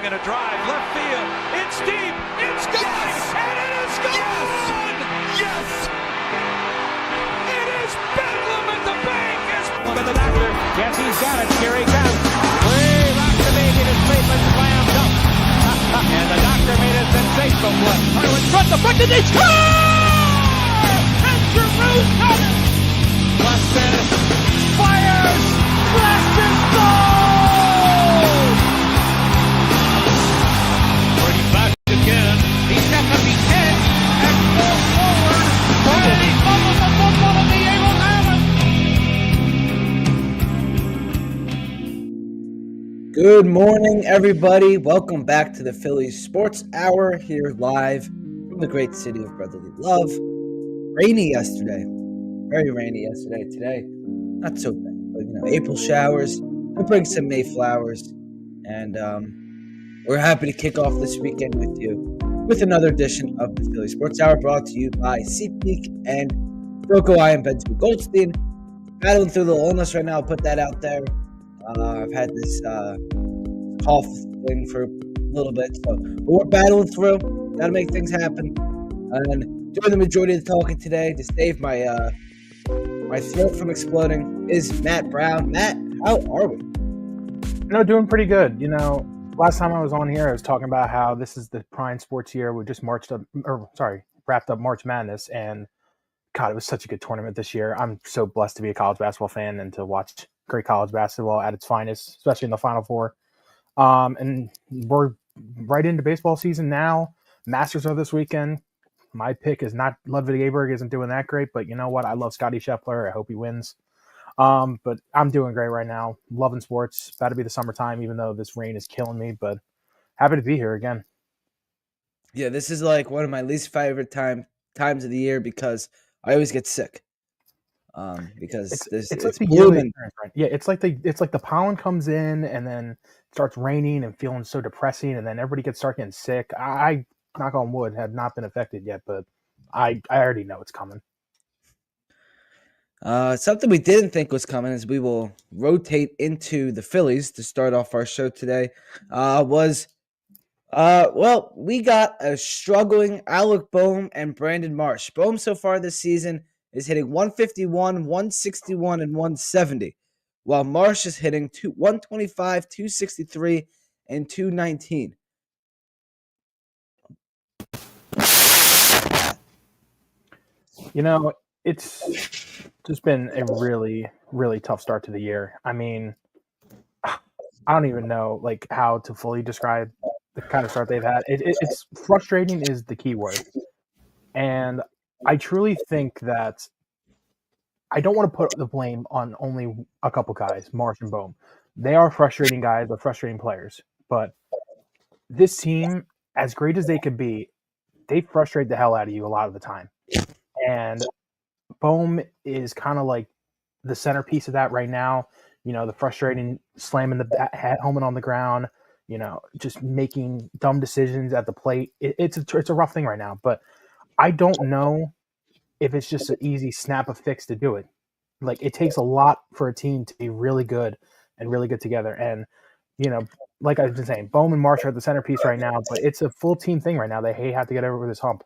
swing and a drive, left field. It's deep. It's gone. Yes! And it is gone. Yes! It is bedlam at the bank. One of the doctor. Yes, he's got it. Here he comes. Way rock the baby to Cleveland slam dunk. And the doctor made a sensational play. In front, the foot, and they score! And Jerusalem! Left Dennis fires! Blast and goal! Brady back again. He's got to be 10 and falls forward. And he fumbles the football and the Eagles have it. Good morning, everybody. Welcome back to the Phillies Sports Hour here live from the great city of brotherly love. Rainy yesterday. Very rainy yesterday. Today, not so bad, but April showers. We'll bring some Mayflowers, and we're happy to kick off this weekend with you with another edition of the Phillies Sports Hour, brought to you by SeatGeek and Broco. I am Benjamin Goldstein, battling through the illness right now. I'll put that out there. I've had this cough thing for a little bit, so we're battling through. Got to make things happen. And doing the majority of the talking today to save my my throat from exploding is Matt Brown. Matt, how are we? Doing pretty good. Last time I was on here, I was talking about how this is the prime sports year. We just wrapped up March Madness, and God, it was such a good tournament this year. I'm so blessed to be a college basketball fan and to watch great college basketball at its finest, especially in the Final Four. And we're right into baseball season now. Masters are this weekend. My pick is not Ludwig Aberg, isn't doing that great, but you know what? I love Scotty Scheffler. I hope he wins. But I'm doing great right now. Loving sports. About to be the summertime, even though this rain is killing me, but happy to be here again. Yeah, this is like one of my least favorite times of the year because I always get sick. Because it's like the blooming. Right? Yeah, it's like the pollen comes in and then it starts raining and feeling so depressing, and then everybody start getting sick. I knock on wood, have not been affected yet, but I already know it's coming. Something we didn't think was coming is we will rotate into the Phillies to start off our show today. We got a struggling Alec Bohm and Brandon Marsh. Bohm so far this season is hitting 151, 161, and 170, while Marsh is hitting 125, 263, and 219. It's just been a really, really tough start to the year. I mean, I don't even know how to fully describe the kind of start they've had. It's frustrating is the key word. And I truly think that I don't want to put the blame on only a couple guys, Marsh and Bohm. They are frustrating guys, they're frustrating players. But this team, as great as they could be, they frustrate the hell out of you a lot of the time. And Bohm is kind of like the centerpiece of that right now. The frustrating slamming the helmet on the ground, just making dumb decisions at the plate. It's a rough thing right now, but I don't know if it's just an easy snap of fix to do it. It takes a lot for a team to be really good and really good together. And, like I've been saying, Bohm and Marsh are the centerpiece right now, but it's a full team thing right now. They have to get over this hump.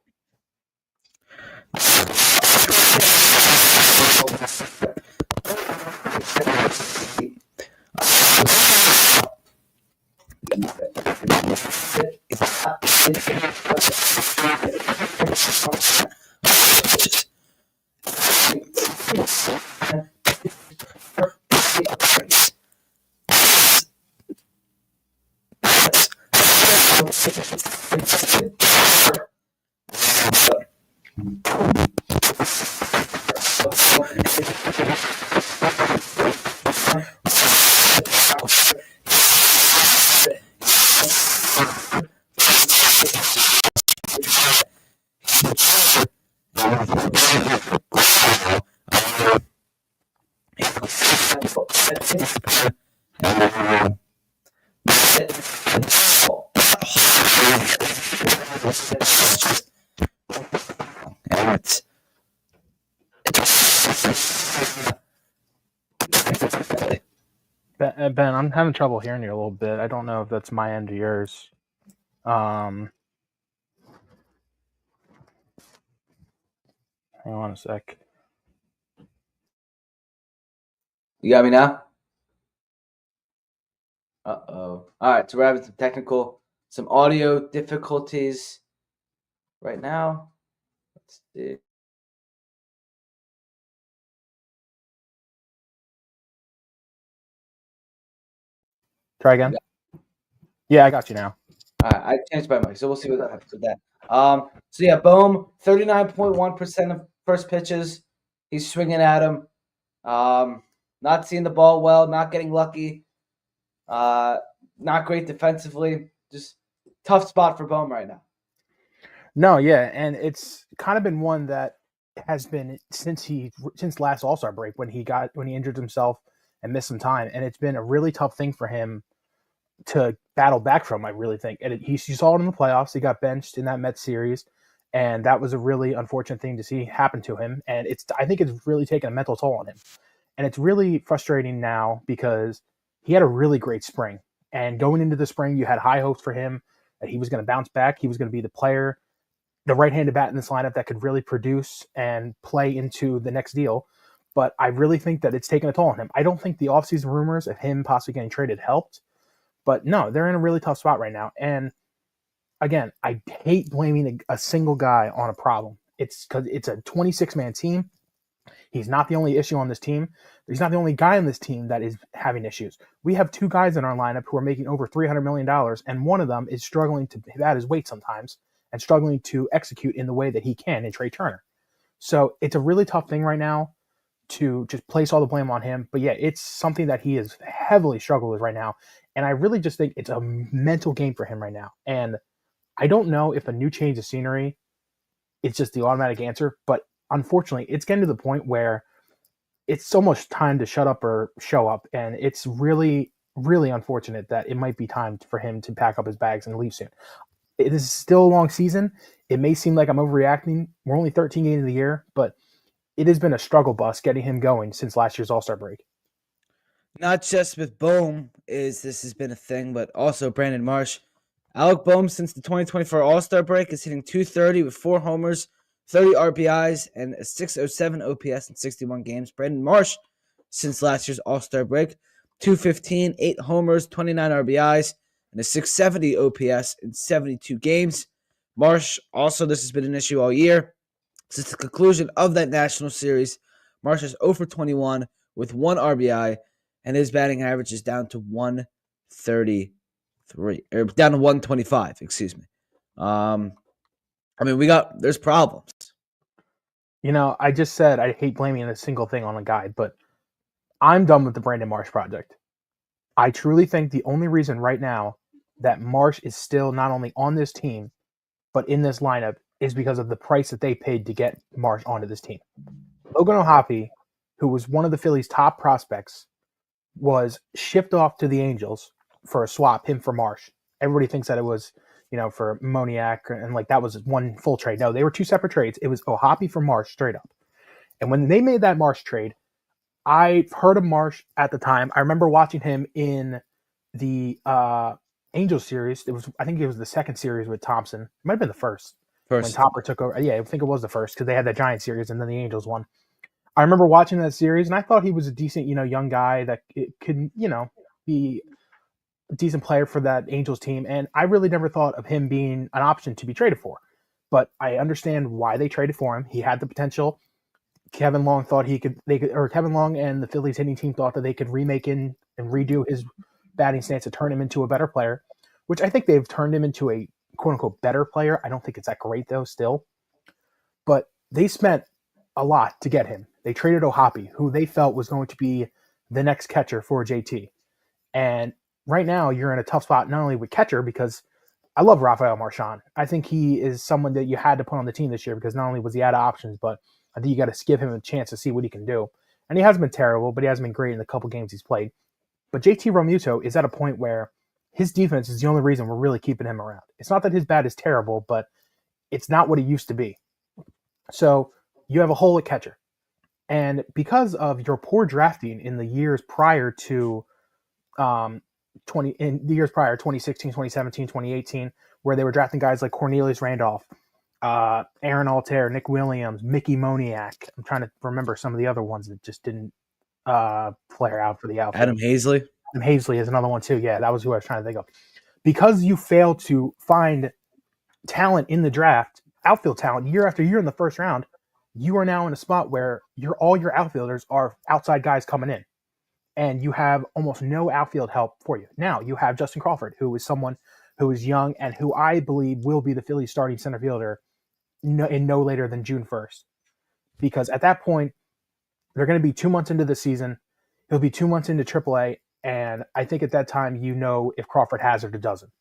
Ben, I'm having trouble hearing you a little bit. I don't know if that's my end or yours. Hang on a sec. You got me now? Uh-oh. All right, so we're having some audio difficulties right now. Let's see. Try again. Yeah, I got you now. All right, I changed my mic, so we'll see what happens with that. So yeah, Bohm, 39.1% of first pitches. He's swinging at him. Not seeing the ball well, not getting lucky. Not great defensively. Just tough spot for Bohm right now. No, yeah, and it's kind of been one that has been since last All-Star break when he injured himself and missed some time, and it's been a really tough thing for him to battle back from. I really think, and you saw it in the playoffs. He got benched in that Mets series, and that was a really unfortunate thing to see happen to him. And I think it's really taken a mental toll on him, and it's really frustrating now because he had a really great spring, and going into the spring, you had high hopes for him that he was going to bounce back. He was going to be the player, the right-handed bat in this lineup that could really produce and play into the next deal. But I really think that it's taken a toll on him. I don't think the offseason rumors of him possibly getting traded helped. But no, they're in a really tough spot right now. And again, I hate blaming a single guy on a problem. It's because it's a 26-man team. He's not the only issue on this team. He's not the only guy on this team that is having issues. We have two guys in our lineup who are making over $300 million, and one of them is struggling to bat his weight sometimes and struggling to execute in the way that he can in Trey Turner. So it's a really tough thing right now to just place all the blame on him. But yeah, it's something that he is heavily struggled with right now. And I really just think it's a mental game for him right now. And I don't know if a new change of scenery is just the automatic answer, but unfortunately, it's getting to the point where it's so much time to shut up or show up. And it's really, really unfortunate that it might be time for him to pack up his bags and leave soon. It is still a long season. It may seem like I'm overreacting. We're only 13 games of the year, but it has been a struggle bus getting him going since last year's All-Star break. Not just with Bohm this has been a thing, but also Brandon Marsh. Alec Bohm, since the 2024 All-Star break, is hitting .230 with 4 homers, 30 RBIs, and a .607 OPS in 61 games. Brandon Marsh, since last year's All-Star break, .215, 8 homers, 29 RBIs, and a .670 OPS in 72 games. Marsh, also, this has been an issue all year. Since the conclusion of that National Series, Marsh is 0 for 21 with 1 RBI, and his batting average is down to 133, or down to 125, excuse me. There's problems. You know, I just said I hate blaming a single thing on a guy, but I'm done with the Brandon Marsh project. I truly think the only reason right now that Marsh is still not only on this team, but in this lineup is because of the price that they paid to get Marsh onto this team. Logan O'Hoppe, who was one of the Phillies' top prospects, was shipped off to the Angels for a swap, him for Marsh. Everybody thinks that it was, for Moniak, and like that was one full trade. No, they were 2 separate trades. It was O'Hoppe for Marsh straight up. And when they made that Marsh trade, I heard of Marsh at the time. I remember watching him in the Angels series. I think it was the second series with Thompson. It might have been the first. When Topper took over. Yeah, I think it was the first because they had that Giant series and then the Angels won. I remember watching that series and I thought he was a decent, young guy that could, be a decent player for that Angels team. And I really never thought of him being an option to be traded for. But I understand why they traded for him. He had the potential. Kevin Long thought Kevin Long and the Phillies hitting team thought that they could remake and redo his batting stance to turn him into a better player, which I think they've turned him into a quote unquote better player. I don't think it's that great though still, but they spent a lot to get him. They traded O'Hoppe, who they felt was going to be the next catcher for JT. And right now you're in a tough spot, not only with catcher, because I love Rafael Marchand. I think he is someone that you had to put on the team this year because not only was he out of options, but I think you got to give him a chance to see what he can do. And he hasn't been terrible, but he hasn't been great in the couple games he's played. But JT Realmuto is at a point where his defense is the only reason we're really keeping him around. It's not that his bat is terrible, but it's not what it used to be. So you have a hole at catcher. And because of your poor drafting in the years prior to in the years prior, 2016, 2017, 2018, where they were drafting guys like Cornelius Randolph, Aaron Altair, Nick Williams, Mickey Moniak. I'm trying to remember some of the other ones that just didn't flare out for the outfield. Adam Hazley. Adam Hazley is another one too. Yeah, that was who I was trying to think of. Because you fail to find talent in the draft, outfield talent, year after year in the first round, you are now in a spot where all your outfielders are outside guys coming in. And you have almost no outfield help for you. Now you have Justin Crawford, who is someone who is young and who I believe will be the Phillies starting center fielder in no later than June 1st. Because at that point, they're going to be 2 months into the season. He'll be 2 months into AAA. And I think at that time, you know if Crawford has it or doesn't.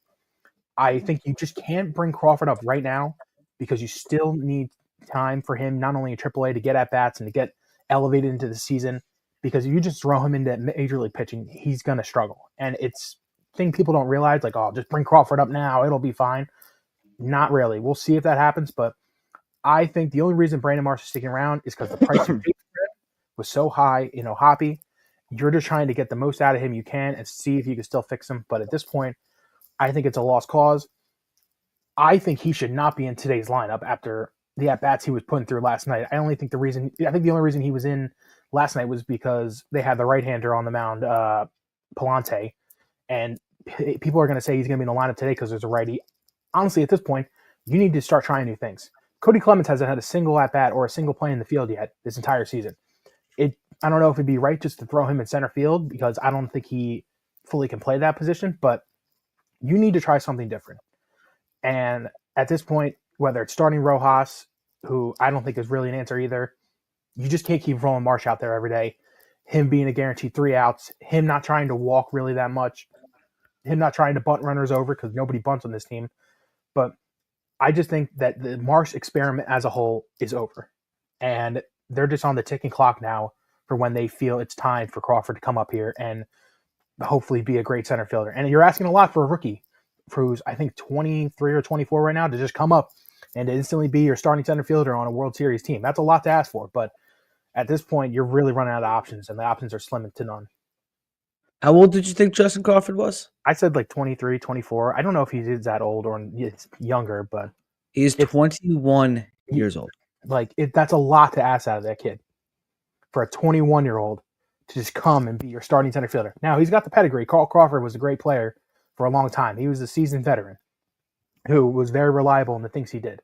I think you just can't bring Crawford up right now because you still need time for him, not only in AAA, to get at bats and to get elevated into the season. Because if you just throw him into major league pitching, he's going to struggle. And it's a thing people don't realize, like, oh, just bring Crawford up now. It'll be fine. Not really. We'll see if that happens. But I think the only reason Brandon Marsh is sticking around is because the price you paid for it was so high, Hoppy. You're just trying to get the most out of him you can and see if you can still fix him. But at this point, I think it's a lost cause. I think he should not be in today's lineup after the at-bats he was putting through last night. I think the only reason he was in last night was because they had the right-hander on the mound, Palante, and people are going to say he's going to be in the lineup today because there's a righty. Honestly, at this point, you need to start trying new things. Cody Clemens hasn't had a single at-bat or a single play in the field yet this entire season. I don't know if it'd be right just to throw him in center field because I don't think he fully can play that position, but you need to try something different. And at this point, whether it's starting Rojas, who I don't think is really an answer either, you just can't keep rolling Marsh out there every day. Him being a guaranteed 3 outs, him not trying to walk really that much, him not trying to bunt runners over because nobody bunts on this team. But I just think that the Marsh experiment as a whole is over. And they're just on the ticking clock now for when they feel it's time for Crawford to come up here and hopefully be a great center fielder. And you're asking a lot for a rookie who's, I think, 23 or 24 right now to just come up and to instantly be your starting center fielder on a World Series team. That's a lot to ask for. But at this point, you're really running out of options, and the options are slim to none. How old did you think Justin Crawford was? I said like 23, 24. I don't know if he is that old or it's younger, but he's 21 years old. That's a lot to ask out of that kid for a 21-year-old to just come and be your starting center fielder. Now, he's got the pedigree. Carl Crawford was a great player for a long time. He was a seasoned veteran who was very reliable in the things he did.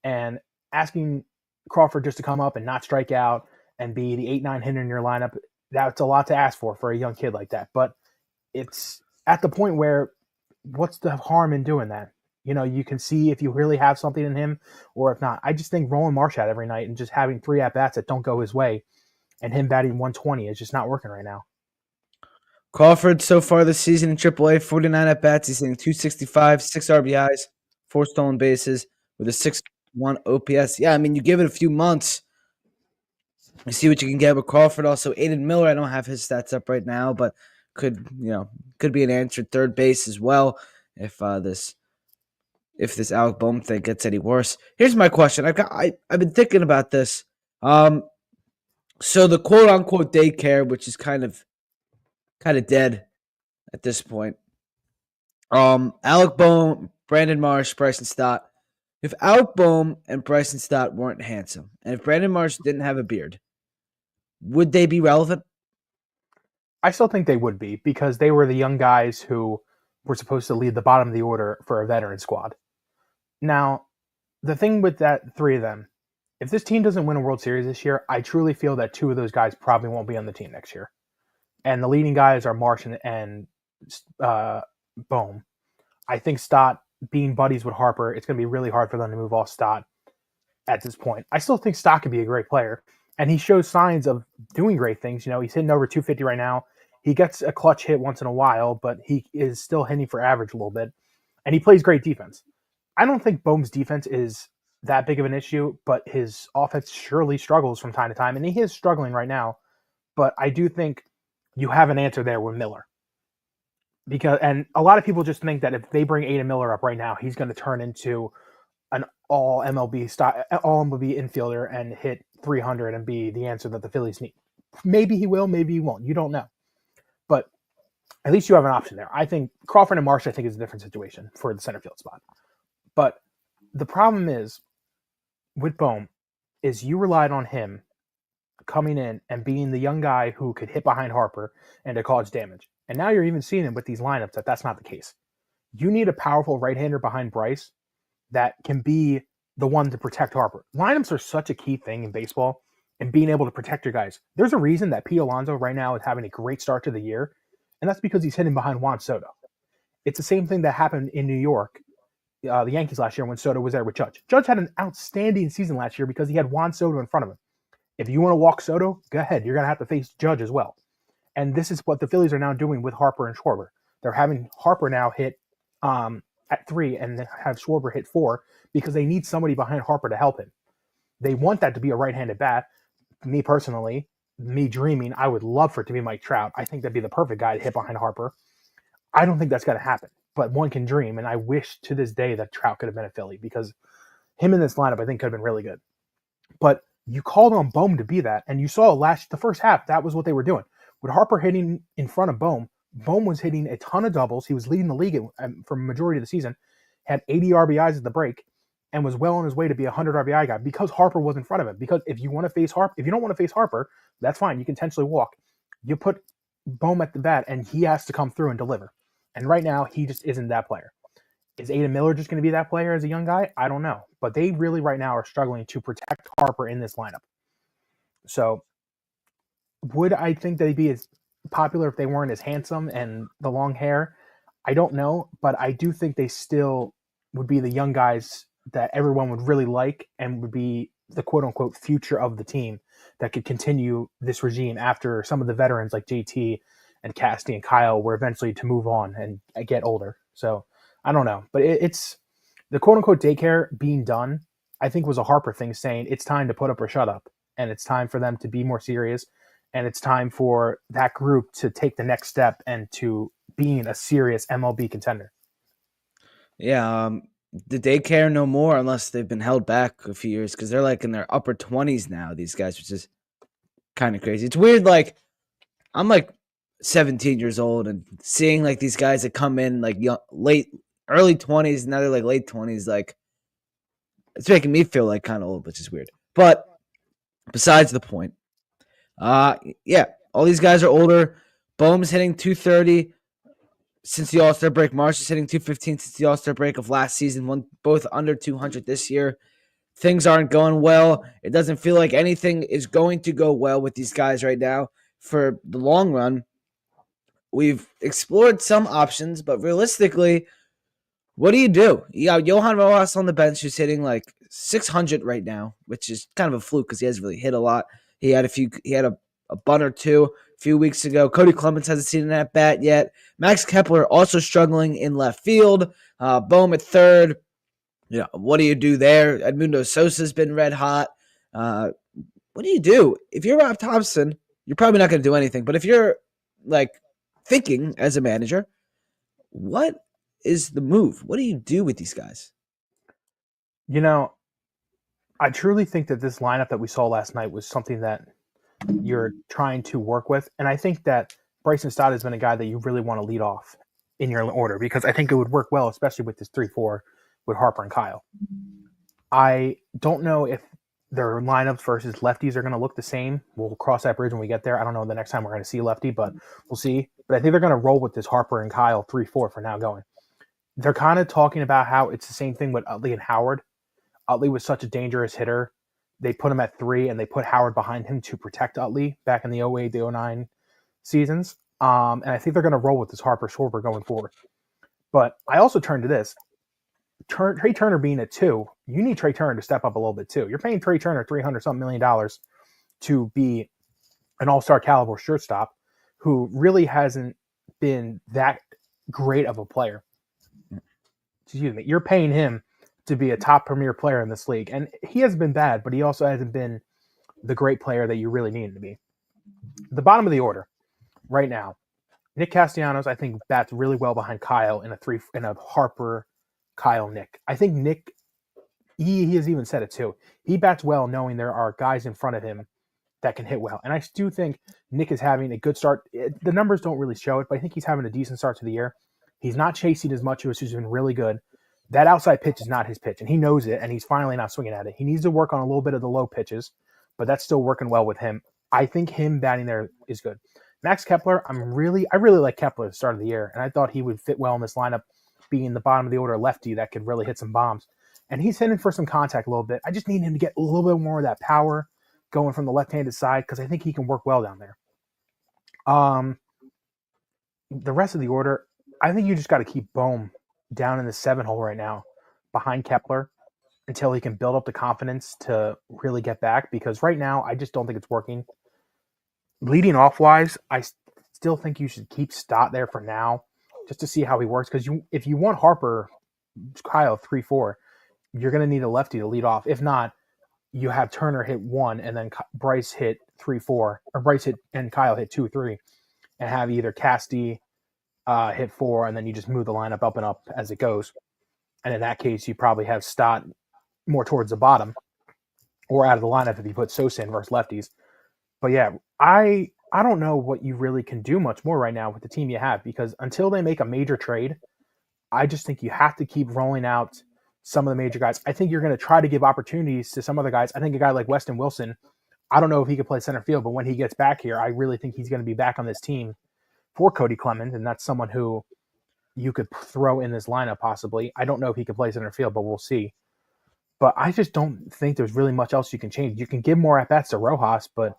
And asking Crawford just to come up and not strike out and be the 8-9 hitter in your lineup, that's a lot to ask for a young kid like that. But it's at the point where what's the harm in doing that? You can see if you really have something in him or if not. I just think rolling Marsh out every night and just having 3 at-bats that don't go his way and him batting 120 is just not working right now. Crawford so far this season in AAA, 49 at-bats. He's hitting .265, 6 RBIs, 4 stolen bases with a 6.1 OPS. Yeah, I mean, you give it a few months, you see what you can get with Crawford. Also, Aiden Miller, I don't have his stats up right now, but could be an answer at third base as well if this Alec Bohm thing gets any worse. Here's my question. I've been thinking about this. So the quote unquote daycare, which is kind of dead at this point. Alec Bohm, Brandon Marsh, Bryson Stott. If Alec Bohm and Bryson Stott weren't handsome, and if Brandon Marsh didn't have a beard, would they be relevant? I still think they would be because they were the young guys who were supposed to lead the bottom of the order for a veteran squad. Now, the thing with that 3 of them, if this team doesn't win a World Series this year, I truly feel that 2 of those guys probably won't be on the team next year. And the leading guys are Marsh and Bohm. I think Stott, being buddies with Harper, it's going to be really hard for them to move off Stott at this point. I still think Stott could be a great player, and he shows signs of doing great things. He's hitting over 250 right now. He gets a clutch hit once in a while, but he is still hitting for average a little bit, and he plays great defense. I don't think Bohm's defense is that big of an issue, but his offense surely struggles from time to time, and he is struggling right now. But I do think you have an answer there with Miller. And a lot of people just think that if they bring Aiden Miller up right now, he's going to turn into an all MLB infielder and hit 300 and be the answer that the Phillies need. Maybe he will, maybe he won't. You don't know. But at least you have an option there. I think Crawford and Marsh, I think, is a different situation for the center field spot. But the problem is with Bohm is you relied on him coming in and being the young guy who could hit behind Harper and to cause damage. And now you're even seeing him with these lineups that that's not the case. You need a powerful right-hander behind Bryce that can be the one to protect Harper. Lineups are such a key thing in baseball and being able to protect your guys. There's a reason that Pete Alonso right now is having a great start to the year, and that's because he's hitting behind Juan Soto. It's the same thing that happened in New York, the Yankees last year when Soto was there with Judge. Judge had an outstanding season last year because he had Juan Soto in front of him. If you want to walk Soto, go ahead. You're going to have to face Judge as well. And this is what the Phillies are now doing with Harper and Schwarber. They're having Harper now hit at 3 and then have Schwarber hit 4 because they need somebody behind Harper to help him. They want that to be a right-handed bat. Me personally, me dreaming, I would love for it to be Mike Trout. I think that'd be the perfect guy to hit behind Harper. I don't think that's going to happen, but one can dream, and I wish to this day that Trout could have been a Philly because him in this lineup I think could have been really good. But you called on Bohm to be that, and you saw the first half, that was what they were doing. With Harper hitting in front of Bohm, Bohm was hitting a ton of doubles. He was leading the league for a majority of the season, had 80 RBIs at the break, and was well on his way to be a 100 RBI guy because Harper was in front of him. Because if you don't want to face Harper, that's fine. You can intentionally walk. You put Bohm at the bat, and he has to come through and deliver. And right now, he just isn't that player. Is Aiden Miller just going to be that player as a young guy? I don't know. But they really right now are struggling to protect Harper in this lineup. So would I think they'd be as popular if they weren't as handsome and the long hair? I don't know, but I do think they still would be the young guys that everyone would really like and would be the quote-unquote future of the team that could continue this regime after some of the veterans like JT and Casty and Kyle were eventually to move on and get older. So I don't know, but it's the quote-unquote daycare being done, I think was a Harper thing saying it's time to put up or shut up, and it's time for them to be more serious, and it's time for that group to take the next step and to being a serious MLB contender. Yeah, the daycare no more unless they've been held back a few years because they're like in their upper 20s now, these guys, which is kind of crazy. It's weird, like I'm like 17 years old and seeing like these guys that come in like early 20s, now they're like late 20s, like it's making me feel like kind of old, which is weird. But besides the point, yeah, all these guys are older. Bohm's hitting 230 since the All-Star break. Marsh is hitting 215 since the All-Star break of last season, both under 200 this year. Things aren't going well. It doesn't feel like anything is going to go well with these guys right now for the long run. We've explored some options, but realistically, what do? You got Johan Rojas on the bench who's hitting like 600 right now, which is kind of a fluke because he hasn't really hit a lot. He had a bunt or two a few weeks ago. Cody Clemens hasn't seen an at bat yet. Max Kepler also struggling in left field. Bohm at third. Yeah, what do you do there? Edmundo Sosa's been red hot. What do you do? If you're Rob Thompson, you're probably not going to do anything. But if you're like thinking as a manager, what is the move? What do you do with these guys? You know, I truly think that this lineup that we saw last night was something that you're trying to work with. And I think that Bryson Stott has been a guy that you really want to lead off in your order because I think it would work well, especially with this 3-4 with Harper and Kyle. I don't know if their lineups versus lefties are going to look the same. We'll cross that bridge when we get there. I don't know the next time we're going to see lefty, but we'll see. But I think they're going to roll with this Harper and Kyle 3-4 for now going. They're kind of talking about how it's the same thing with Utley and Howard. Utley was such a dangerous hitter. They put him at 3, and they put Howard behind him to protect Utley back in the 08, the 09 seasons. And I think they're going to roll with this Harper Schwarber going forward. But I also turn to this. Trey Turner being at 2, you need Trey Turner to step up a little bit too. You're paying Trey Turner $300-something million to be an all-star caliber shortstop who really hasn't been that great of a player. Excuse me. You're paying him to be a top premier player in this league. And he hasn't been bad, but he also hasn't been the great player that you really need him to be. The bottom of the order right now, Nick Castellanos, I think, bats really well behind Kyle in a Harper, Kyle, Nick. I think Nick, he has even said it too. He bats well knowing there are guys in front of him that can hit well. And I do think Nick is having a good start. The numbers don't really show it, but I think he's having a decent start to the year. He's not chasing as much, which has been really good. That outside pitch is not his pitch, and he knows it, and he's finally not swinging at it. He needs to work on a little bit of the low pitches, but that's still working well with him. I think him batting there is good. Max Kepler, I really like Kepler at the start of the year, and I thought he would fit well in this lineup, being the bottom of the order lefty that could really hit some bombs. And he's hitting for some contact a little bit. I just need him to get a little bit more of that power going from the left-handed side because I think he can work well down there. The rest of the order, I think you just got to keep Bohm down in the 7 hole right now behind Kepler until he can build up the confidence to really get back, because right now I just don't think it's working. Leading off wise, I still think you should keep Stott there for now just to see how he works, because if you want Harper, Kyle 3-4, you're going to need a lefty to lead off. If not, you have Turner hit 1 and then Bryce hit 3-4, or Bryce hit and Kyle hit 2-3, and have either Casti hit 4, and then you just move the lineup up and up as it goes. And in that case, you probably have Stott more towards the bottom or out of the lineup if you put Sosa in versus lefties. But yeah, I don't know what you really can do much more right now with the team you have, because until they make a major trade, I just think you have to keep rolling out some of the major guys. I think you're going to try to give opportunities to some other guys. I think a guy like Weston Wilson, I don't know if he could play center field, but when he gets back here, I really think he's going to be back on this team for Cody Clemens, and that's someone who you could throw in this lineup possibly. I don't know if he could play center field, but we'll see. But I just don't think there's really much else you can change. You can give more at-bats to Rojas, but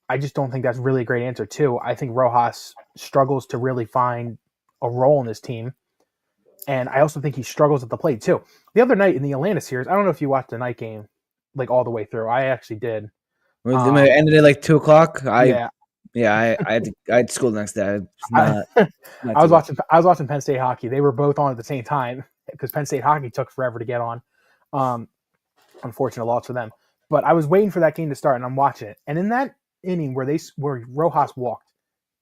I just don't think that's really a great answer too. I think Rojas struggles to really find a role in this team, and I also think he struggles at the plate too. The other night in the Atlanta series, I don't know if you watched the night game like all the way through. I actually did. It ended at like 2:00. Yeah, I had school the next day. I was watching Penn State hockey. They were both on at the same time because Penn State hockey took forever to get on. Unfortunate loss for them. But I was waiting for that game to start, and I'm watching it. And in that inning where Rojas walked,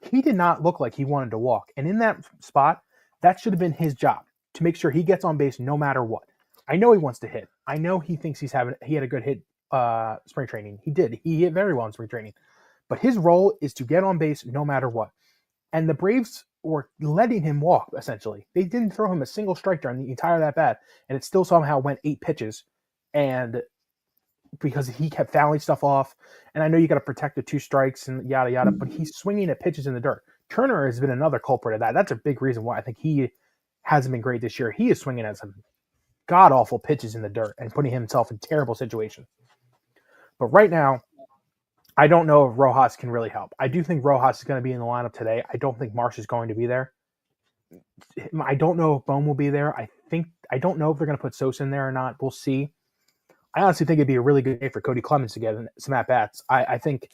he did not look like he wanted to walk. And in that spot, that should have been his job to make sure he gets on base no matter what. I know he wants to hit. I know he thinks he had a good hit spring training. He did. He hit very well in spring training. But his role is to get on base no matter what. And the Braves were letting him walk, essentially. They didn't throw him a single strike during the entire at-bat, and it still somehow went 8 pitches. And because he kept fouling stuff off, and I know you got to protect the 2 strikes and yada, yada, but he's swinging at pitches in the dirt. Turner has been another culprit of that. That's a big reason why I think he hasn't been great this year. He is swinging at some god-awful pitches in the dirt and putting himself in terrible situations. But right now, I don't know if Rojas can really help. I do think Rojas is going to be in the lineup today. I don't think Marsh is going to be there. I don't know if Bohm will be there. I don't know if they're going to put Sosa in there or not. We'll see. I honestly think it'd be a really good day for Cody Clemens to get some at-bats. I think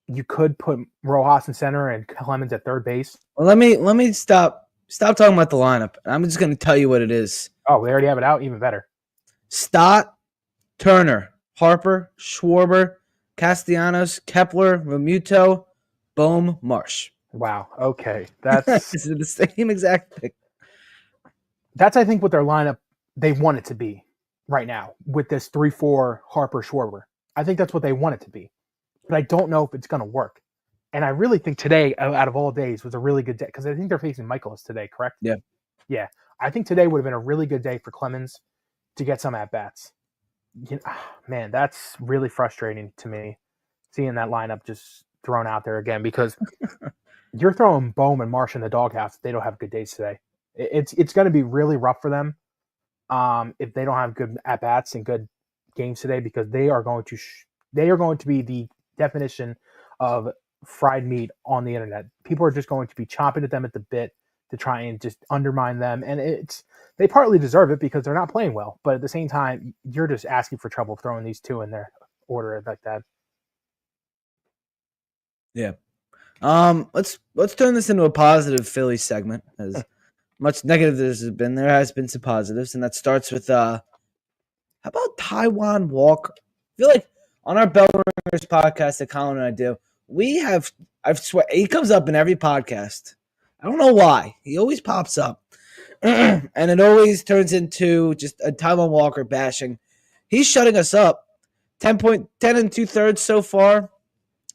you could put Rojas in center and Clemens at third base. Well, let me stop talking about the lineup. I'm just going to tell you what it is. Oh, we already have it out? Even better. Stott, Turner, Harper, Schwarber, Castellanos, Kepler, Realmuto, Bohm, Marsh. Wow. Okay. That's the same exact thing. That's, I think, what their lineup they want it to be right now with this 3-4 Harper Schwarber. I think that's what they want it to be. But I don't know if it's going to work. And I really think today, out of all days, was a really good day because I think they're facing Michaelis today, correct? Yeah. Yeah. I think today would have been a really good day for Clemens to get some at-bats. Man, that's really frustrating to me, seeing that lineup just thrown out there again, because you're throwing Bohm and Marsh in the doghouse. They don't have good days today. It's going to be really rough for them if they don't have good at-bats and good games today, because they are going to be the definition of fried meat on the internet. People are just going to be chomping at them at the bit to try and just undermine them. And they partly deserve it because they're not playing well. But at the same time, you're just asking for trouble throwing these 2 in their order like that. Yeah. Let's turn this into a positive Phillies segment. As much negative as has been, there has been some positives, and that starts with how about Taijuan Walker? I feel like on our Bell Ringers podcast that Colin and I do, I've swear he comes up in every podcast. I don't know why. He always pops up. And it always turns into just a Taijuan Walker bashing. He's shutting us up. 10 and 2/3 so far.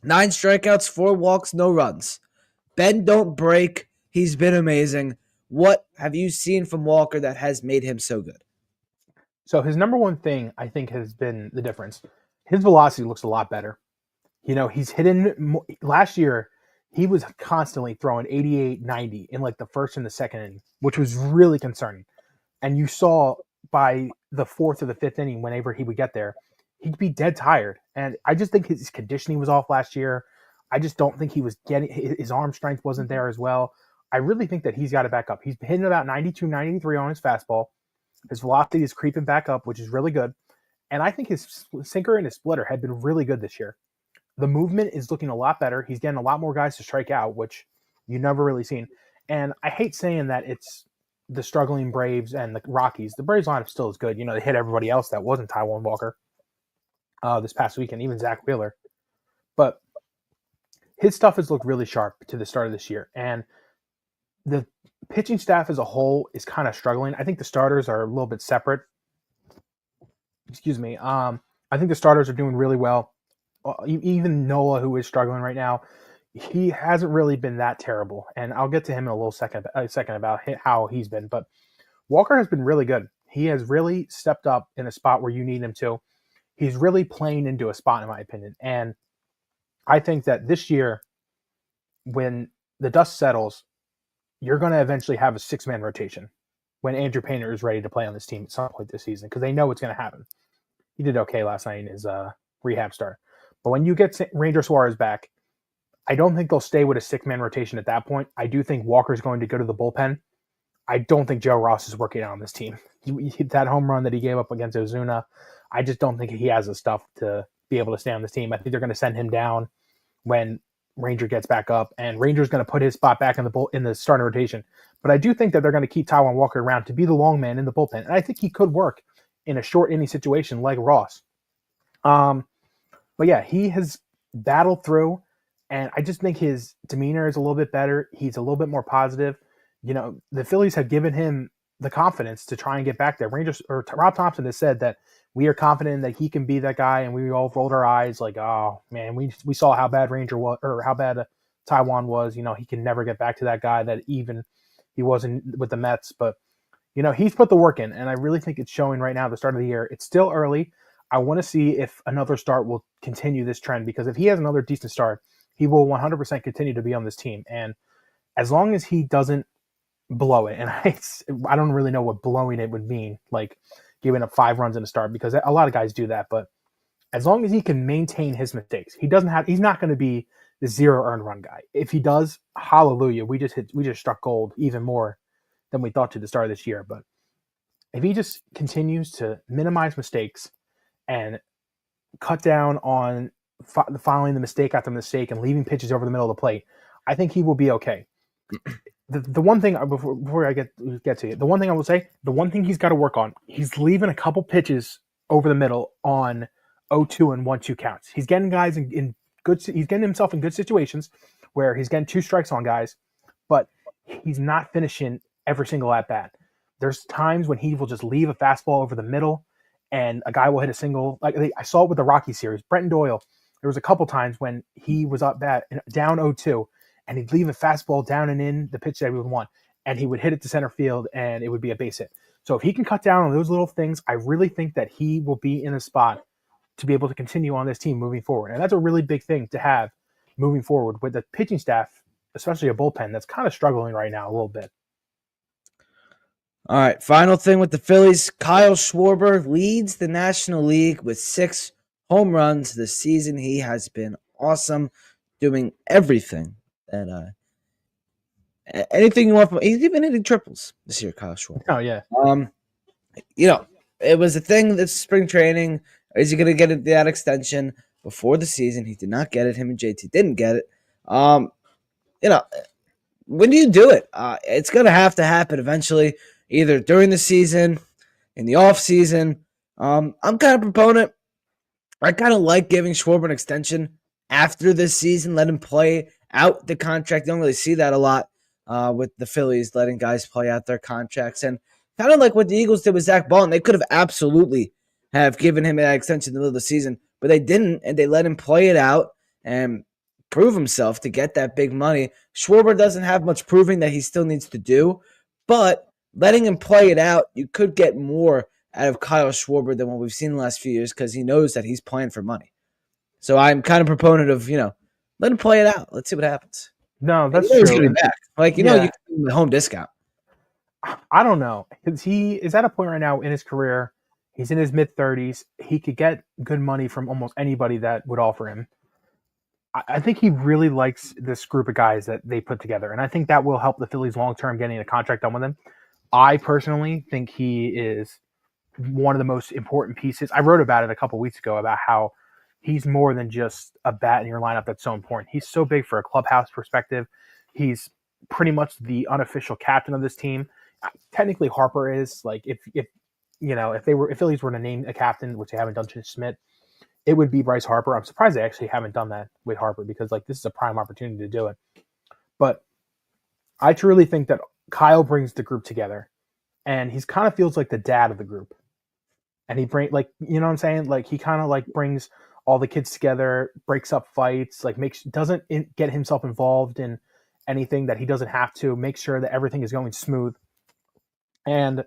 9 strikeouts, 4 walks, no runs. Bend don't break. He's been amazing. What have you seen from Walker that has made him so good? So his number one thing, I think, has been the difference. His velocity looks a lot better. He's hitting last year. He was constantly throwing 88, 90 in like the first and the second inning, which was really concerning. And you saw by the fourth or the fifth inning, whenever he would get there, he'd be dead tired. And I just think his conditioning was off last year. I just don't think he was getting his arm strength wasn't there as well. I really think that he's got to back up. He's hitting about 92, 93 on his fastball. His velocity is creeping back up, which is really good. And I think his sinker and his splitter have been really good this year. The movement is looking a lot better. He's getting a lot more guys to strike out, which you never really seen. And I hate saying that it's the struggling Braves and the Rockies. The Braves lineup still is good. They hit everybody else that wasn't Taijuan Walker this past weekend, even Zach Wheeler. But his stuff has looked really sharp to the start of this year. And the pitching staff as a whole is kind of struggling. I think the starters are a little bit separate. Excuse me. I think the starters are doing really well. Even Nola, who is struggling right now, he hasn't really been that terrible. And I'll get to him in a second about how he's been. But Walker has been really good. He has really stepped up in a spot where you need him to. He's really playing into a spot, in my opinion. And I think that this year, when the dust settles, you're going to eventually have a 6-man rotation when Andrew Painter is ready to play on this team at some point this season, because they know it's going to happen. He did okay last night in his rehab start. But when you get Ranger Suarez back, I don't think they'll stay with a 6-man rotation at that point. I do think Walker's going to go to the bullpen. I don't think Joe Ross is working out on this team. That home run that he gave up against Ozuna, I just don't think he has the stuff to be able to stay on this team. I think they're going to send him down when Ranger gets back up, and Ranger's going to put his spot back in the starting rotation. But I do think that they're going to keep Taijuan Walker around to be the long man in the bullpen, and I think he could work in a short inning situation like Ross. But yeah, he has battled through, and I just think his demeanor is a little bit better. He's a little bit more positive. The Phillies have given him the confidence to try and get back there. Rob Thompson has said that we are confident that he can be that guy, and we all rolled our eyes like, oh man, we saw how bad Ranger was, or how bad Taijuan was. He can never get back to that guy that even he wasn't with the Mets. But he's put the work in, and I really think it's showing right now at the start of the year. It's still early. I want to see if another start will continue this trend, because if he has another decent start, he will 100% continue to be on this team. And as long as he doesn't blow it, and I don't really know what blowing it would mean, like giving up 5 runs in a start, because a lot of guys do that. But as long as he can maintain his mistakes, he's not going to be the 0 earned run guy. If he does, hallelujah, we just struck gold even more than we thought to the start of this year. But if he just continues to minimize mistakes and cut down on following the mistake after mistake and leaving pitches over the middle of the plate, I think he will be okay. The one thing before I get to you, the one thing I will say, the one thing he's got to work on, he's leaving a couple pitches over the middle on 0-2 and 1-2 counts. He's getting guys he's getting himself in good situations where he's getting 2 strikes on guys, but he's not finishing every single at bat. There's times when he will just leave a fastball over the middle, and a guy will hit a single. Like I saw it with the Rocky series, Brenton Doyle. There was a couple times when he was up down 0-2, and he'd leave a fastball down and in the pitch that he would want, and he would hit it to center field, and it would be a base hit. So if he can cut down on those little things, I really think that he will be in a spot to be able to continue on this team moving forward. And that's a really big thing to have moving forward with the pitching staff, especially a bullpen that's kind of struggling right now a little bit. All right, final thing with the Phillies. Kyle Schwarber leads the National League with 6 home runs this season. He has been awesome, doing everything that anything you want from. He's even hitting triples this year, Kyle Schwarber. Oh yeah. It was a thing this spring training. Is he going to get that extension before the season? He did not get it. Him and JT didn't get it. When do you do it? It's going to have to happen eventually, either during the season, in the off season. I'm kind of a proponent. I kind of like giving Schwarber an extension after this season. Let him play out the contract. You don't really see that a lot with the Phillies, letting guys play out their contracts. And kind of like what the Eagles did with Zach Baldwin. They could have absolutely have given him that extension in the middle of the season, but they didn't, and they let him play it out. And prove himself to get that big money. Schwarber doesn't have much proving that he still needs to do, but letting him play it out, you could get more out of Kyle Schwarber than what we've seen the last few years because he knows that he's playing for money. So I'm kind of proponent of, let him play it out. Let's see what happens. No, that's He's true. going to be back. Like, you can give him a home discount. I don't know. Because he is at a point right now in his career, he's in his mid-30s. He could get good money from almost anybody that would offer him. I think he really likes this group of guys that they put together, and I think that will help the Phillies long-term getting a contract done with him. I personally think he is one of the most important pieces. I wrote about it a couple weeks ago about how he's more than just a bat in your lineup that's so important. He's so big for a clubhouse perspective. He's pretty much the unofficial captain of this team. Technically, Harper is. Like, if Phillies were to name a captain, which they haven't done since Schmidt, it would be Bryce Harper. I'm surprised they actually haven't done that with Harper because this is a prime opportunity to do it. But I truly think that Kyle brings the group together, and he's kind of feels like the dad of the group. And he brings, you know what I'm saying? Like, he kind of brings all the kids together, breaks up fights, doesn't get himself involved in anything that he doesn't have to, make sure that everything is going smooth. And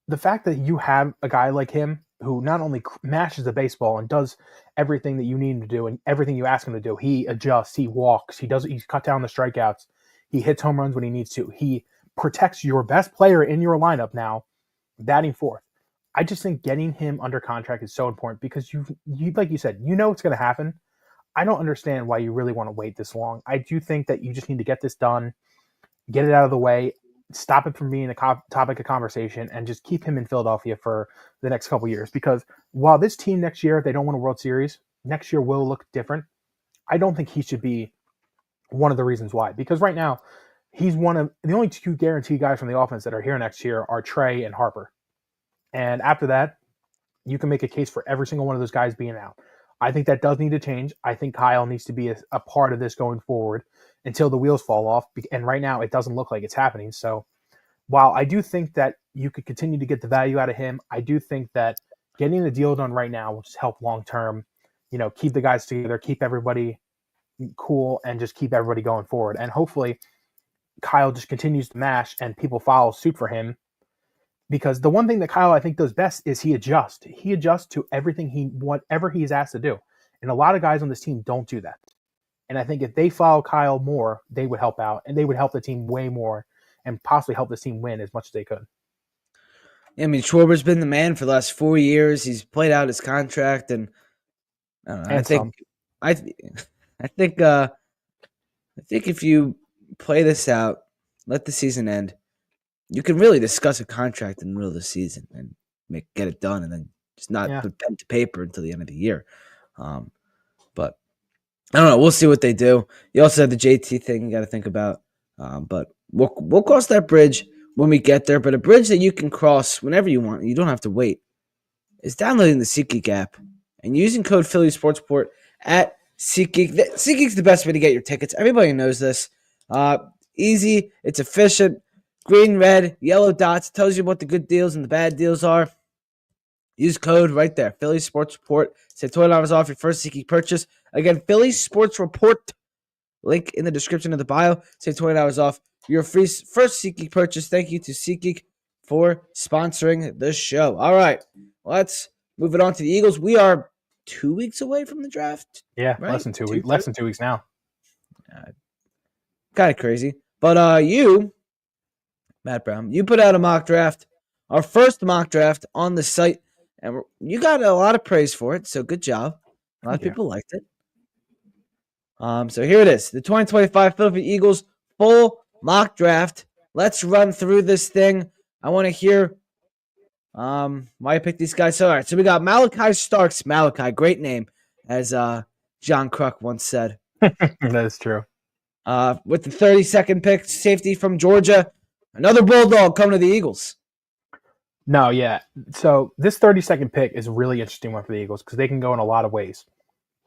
the fact that you have a guy like him who not only mashes the baseball and does everything that you need him to do and everything you ask him to do, he adjusts, he walks, he's cut down the strikeouts, he hits home runs when he needs to, he protects your best player in your lineup now, batting fourth. I just think getting him under contract is so important because you like you said, what's going to happen. I don't understand why you really want to wait this long. I do think that you just need to get this done, get it out of the way, stop it from being a topic of conversation, and just keep him in Philadelphia for the next couple years. Because while this team next year, they don't win a World Series, next year will look different. I don't think he should be one of the reasons why. Because right now, he's one of the only two guaranteed guys from the offense that are here next year are Trey and Harper. And after that, you can make a case for every single one of those guys being out. I think that does need to change. I think Kyle needs to be a part of this going forward until the wheels fall off. And right now, it doesn't look like it's happening. So while I do think that you could continue to get the value out of him, I do think that getting the deal done right now will just help long-term, keep the guys together, keep everybody cool, and just keep everybody going forward. And hopefully Kyle just continues to mash and people follow suit for him. Because the one thing that Kyle, I think, does best is he adjusts. He adjusts to whatever he's asked to do. And a lot of guys on this team don't do that. And I think if they follow Kyle more, they would help out. And they would help the team way more and possibly help this team win as much as they could. I mean, Schwarber's been the man for the last 4 years. He's played out his contract. And I don't know. I think if you play this out, let the season end, you can really discuss a contract in the middle of the season and get it done, and then just not put pen to paper until the end of the year. But I don't know. We'll see what they do. You also have the JT thing you got to think about. But we'll cross that bridge when we get there. But a bridge that you can cross whenever you want, you don't have to wait, is downloading the SeatGeek app and using code Phillies Sports Report at SeatGeek. SeatGeek's the best way to get your tickets. Everybody knows this. Easy. It's efficient. Green, red, yellow dots, tells you what the good deals and the bad deals are. Use code right there, Phillies Sports Report. Save $20 off your first SeatGeek purchase. Again, Phillies Sports Report. Link in the description of the bio. Save $20 off your first SeatGeek purchase. Thank you to SeatGeek for sponsoring the show. All right, let's move it on to the Eagles. We are 2 weeks away from the draft. Yeah, right? Less than 2 weeks now. Kind of crazy. But Matt Brown, you put out a mock draft, our first mock draft on the site, and you got a lot of praise for it, so good job. A lot of people liked it. So here it is, the 2025 Philadelphia Eagles full mock draft. Let's run through this thing. I want to hear why you picked these guys. So, all right, so we got Malachi Starks. Malachi, great name, as John Kruk once said. That is true. With the 32nd pick, safety from Georgia. Another Bulldog coming to the Eagles. No, yeah. So this 32nd pick is a really interesting one for the Eagles because they can go in a lot of ways.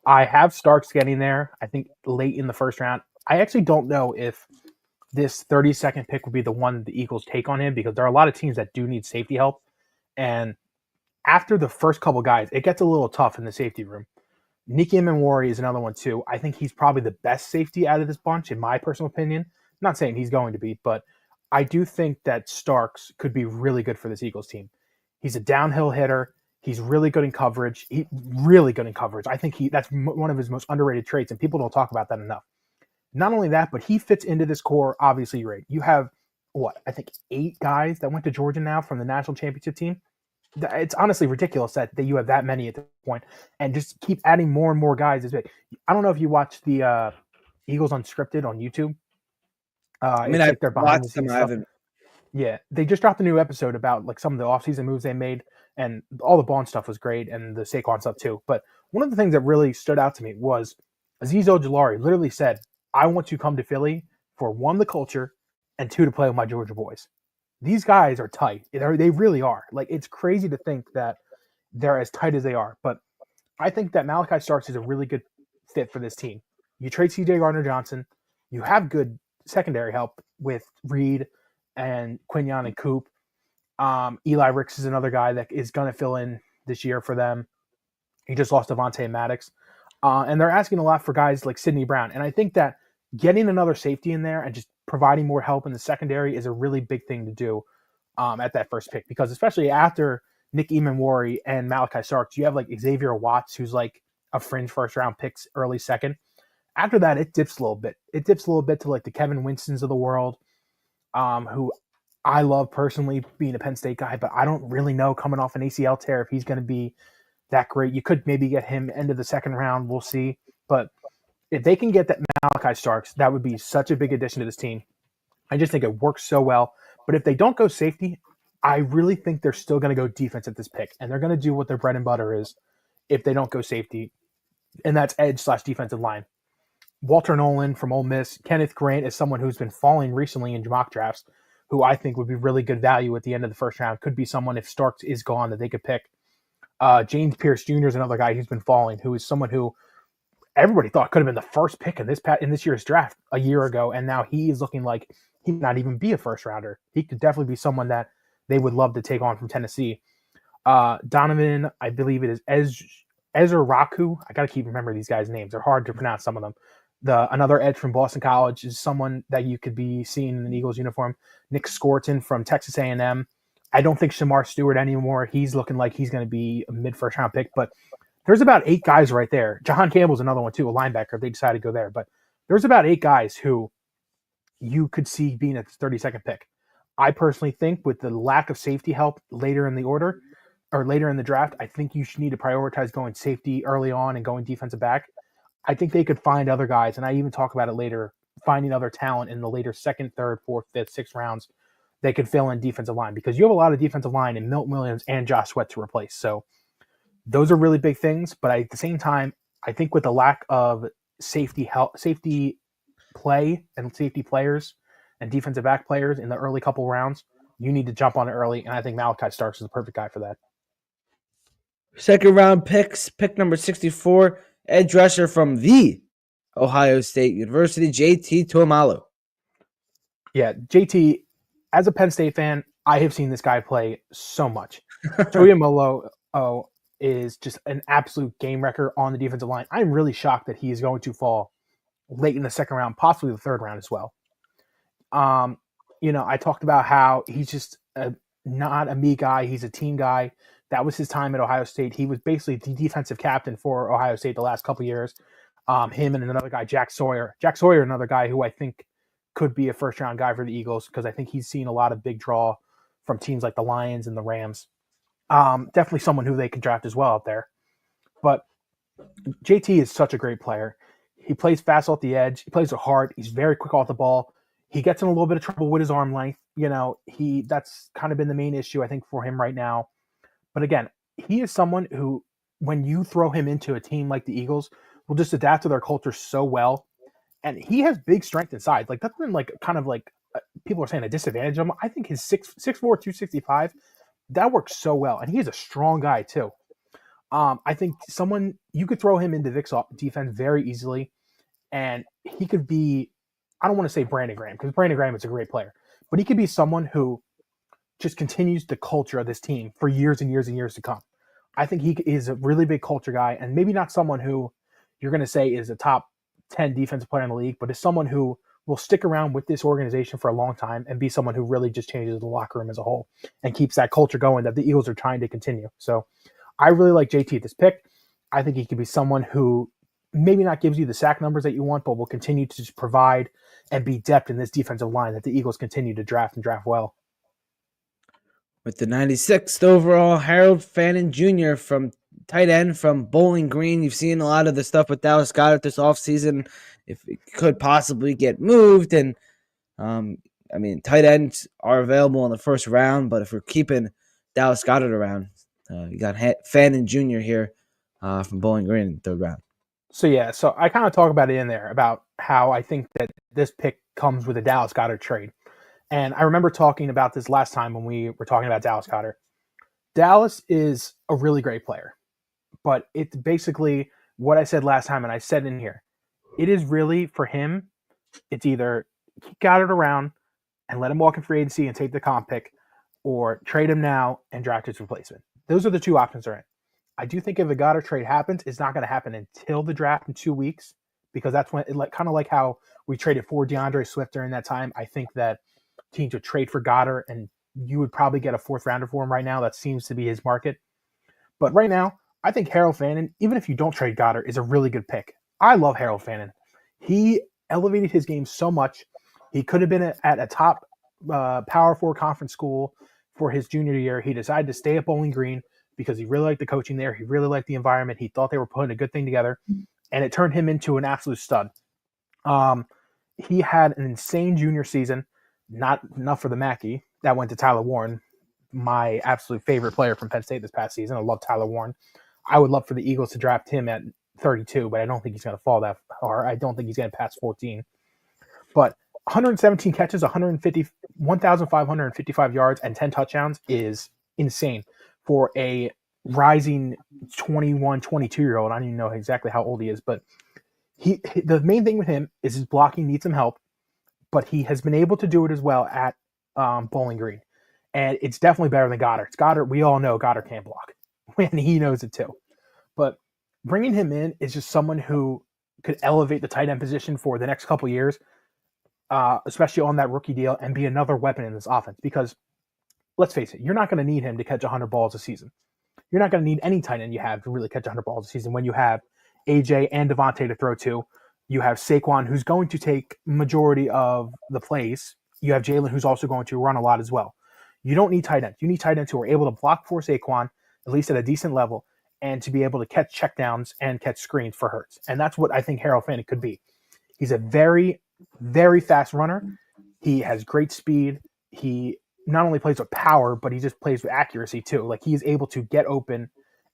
I have Starks getting there, I think, late in the first round. I actually don't know if this 32nd pick would be the one the Eagles take on him because there are a lot of teams that do need safety help. And after the first couple guys, it gets a little tough in the safety room. Nicky Manwari is another one too. I think he's probably the best safety out of this bunch, in my personal opinion. I'm not saying he's going to be, but I do think that Starks could be really good for this Eagles team. He's a downhill hitter. He's really good in coverage. Really good in coverage. I think that's one of his most underrated traits, and people don't talk about that enough. Not only that, but he fits into this core. Obviously, right? You have I think 8 guys that went to Georgia now from the national championship team. It's honestly ridiculous that you have that many at this point, and just keep adding more and more guys. I don't know if you watch the Eagles Unscripted on YouTube. I mean, it's I've like their behind the watched them. scenes I stuff. haven't. Yeah, they just dropped a new episode about like some of the offseason moves they made, and all the Bond stuff was great, and the Saquon stuff too. But one of the things that really stood out to me was Azeez Ojulari literally said, "I want to come to Philly for 1, the culture, and 2, to play with my Georgia boys." These guys are tight. They really are. Like, it's crazy to think that they're as tight as they are. But I think that Malachi Starks is a really good fit for this team. You trade C.J. Gardner-Johnson. You have good secondary help with Reed and Quinion and Coop. Eli Ricks is another guy that is going to fill in this year for them. He just lost Devontae Maddox. And they're asking a lot for guys like Sidney Brown. And I think that getting another safety in there and just providing more help in the secondary is a really big thing to do at that first pick. Because especially after Nick Emanwari and Malachi Starks, you have like Xavier Watts, who's like a fringe first-round picks, early second. After that, it dips a little bit. It dips a little bit to like the Kevin Winstons of the world, who I love personally, being a Penn State guy, but I don't really know coming off an ACL tear if he's going to be that great. You could maybe get him into the second round. We'll see. But if they can get that Malachi Starks, that would be such a big addition to this team. I just think it works so well. But if they don't go safety, I really think they're still going to go defense at this pick. And they're going to do what their bread and butter is if they don't go safety. And that's edge/defensive line. Walter Nolan from Ole Miss. Kenneth Grant is someone who's been falling recently in mock drafts, who I think would be really good value at the end of the first round. Could be someone, if Starks is gone, that they could pick. James Pierce Jr. is another guy who's been falling, who is someone who everybody thought could have been the first pick in this year's draft a year ago, and now he is looking like he might not even be a first rounder. He could definitely be someone that they would love to take on from Tennessee. Donovan, I believe it is Ezra Raku. I got to keep remembering these guys' names. They're hard to pronounce, some of them. Another edge from Boston College is someone that you could be seeing in an Eagles uniform. Nick Scorton from Texas A&M. I don't think Shamar Stewart anymore. He's looking like he's going to be a mid-first round pick, but there's about 8 guys right there. Jahan Campbell's another one too, a linebacker, if they decide to go there. But there's about 8 guys who you could see being at the 32nd pick. I personally think with the lack of safety help later in the order or later in the draft, I think you should need to prioritize going safety early on and going defensive back. I think they could find other guys, and I even talk about it later, finding other talent in the later 2nd, 3rd, 4th, 5th, 6th rounds. They could fill in defensive line because you have a lot of defensive line in Milton Williams and Josh Sweat to replace. So those are really big things. But at the same time, I think with the lack of safety play and safety players and defensive back players in the early couple rounds, you need to jump on it early. And I think Malachi Starks is the perfect guy for that. 2nd round picks, pick number 64, edge rusher from the Ohio State University, JT Tuimoloau. Yeah, JT, as a Penn State fan, I have seen this guy play so much. Tuimoloau is just an absolute game wrecker on the defensive line. I'm really shocked that he is going to fall late in the 2nd round, possibly the 3rd round as well. I talked about how he's just not a me guy. He's a team guy. That was his time at Ohio State. He was basically the defensive captain for Ohio State the last couple of years. Him and another guy, Jack Sawyer. Jack Sawyer, another guy who I think could be a first-round guy for the Eagles because I think he's seen a lot of big draw from teams like the Lions and the Rams. Definitely someone who they could draft as well out there. But JT is such a great player. He plays fast off the edge. He plays it hard. He's very quick off the ball. He gets in a little bit of trouble with his arm length. That's kind of been the main issue, I think, for him right now. But again, he is someone who, when you throw him into a team like the Eagles, will just adapt to their culture so well. And he has big strength inside. Like, that's been people are saying a disadvantage of him. I think his 6'4", 265, that works so well. And he is a strong guy too. I think you could throw him into Vic's defense very easily. And he could be, I don't want to say Brandon Graham, because Brandon Graham is a great player, but he could be someone who just continues the culture of this team for years and years and years to come. I think he is a really big culture guy, and maybe not someone who you're going to say is a top 10 defensive player in the league, but is someone who will stick around with this organization for a long time and be someone who really just changes the locker room as a whole and keeps that culture going that the Eagles are trying to continue. So I really like JT at this pick. I think he could be someone who maybe not gives you the sack numbers that you want, but will continue to just provide and be depth in this defensive line that the Eagles continue to draft and draft well. With the 96th overall, Harold Fannin Jr. from tight end from Bowling Green. You've seen a lot of the stuff with Dallas Goedert this offseason. If it could possibly get moved, and tight ends are available in the first round, but if we're keeping Dallas Goedert around, you got Fannin Jr. here from Bowling Green in the third round. So I kind of talk about it in there about how I think that this pick comes with a Dallas Goedert trade. And I remember talking about this last time when we were talking about Dallas Goedert. Dallas is a really great player, but it's basically what I said last time, and I said in here. It is really, for him, it's either keep Goedert around and let him walk in free agency and take the comp pick, or trade him now and draft his replacement. Those are the two options they're in. I do think if a Goedert trade happens, it's not going to happen until the draft in 2 weeks, because that's when, kind of like how we traded for DeAndre Swift during that time. I think that teams would trade for Goedert, and you would probably get a fourth rounder for him right now. That seems to be his market. But right now, I think Harold Fannin, even if you don't trade Goedert, is a really good pick. I love Harold Fannin. He elevated his game so much. He could have been at a top Power 4 conference school for his junior year. He decided to stay at Bowling Green because he really liked the coaching there. He really liked the environment. He thought they were putting a good thing together, and it turned him into an absolute stud. He had an insane junior season, not enough for the Mackey. That went to Tyler Warren, my absolute favorite player from Penn State this past season. I love Tyler Warren. I would love for the Eagles to draft him at 32, but I don't think he's going to fall that far. I don't think he's going to pass 14. But 117 catches, 1,555 yards, and 10 touchdowns is insane for a rising 21, 22-year-old. I don't even know exactly how old he is, but the main thing with him is his blocking needs some help, but he has been able to do it as well at Bowling Green. And it's definitely better than Goedert. Goedert, we all know Goedert can't block, and he knows it too. But bringing him in is just someone who could elevate the tight end position for the next couple years, especially on that rookie deal, and be another weapon in this offense. Because let's face it, you're not going to need him to catch 100 balls a season. You're not going to need any tight end you have to really catch 100 balls a season when you have AJ and Devontae to throw to. You have Saquon, who's going to take majority of the plays. You have Jalen, who's also going to run a lot as well. You don't need tight ends. You need tight ends who are able to block for Saquon, at least at a decent level, and to be able to catch checkdowns and catch screens for Hurts. And that's what I think Harold Fannin could be. He's a very, very fast runner. He has great speed. He not only plays with power, but he just plays with accuracy too. Like, he is able to get open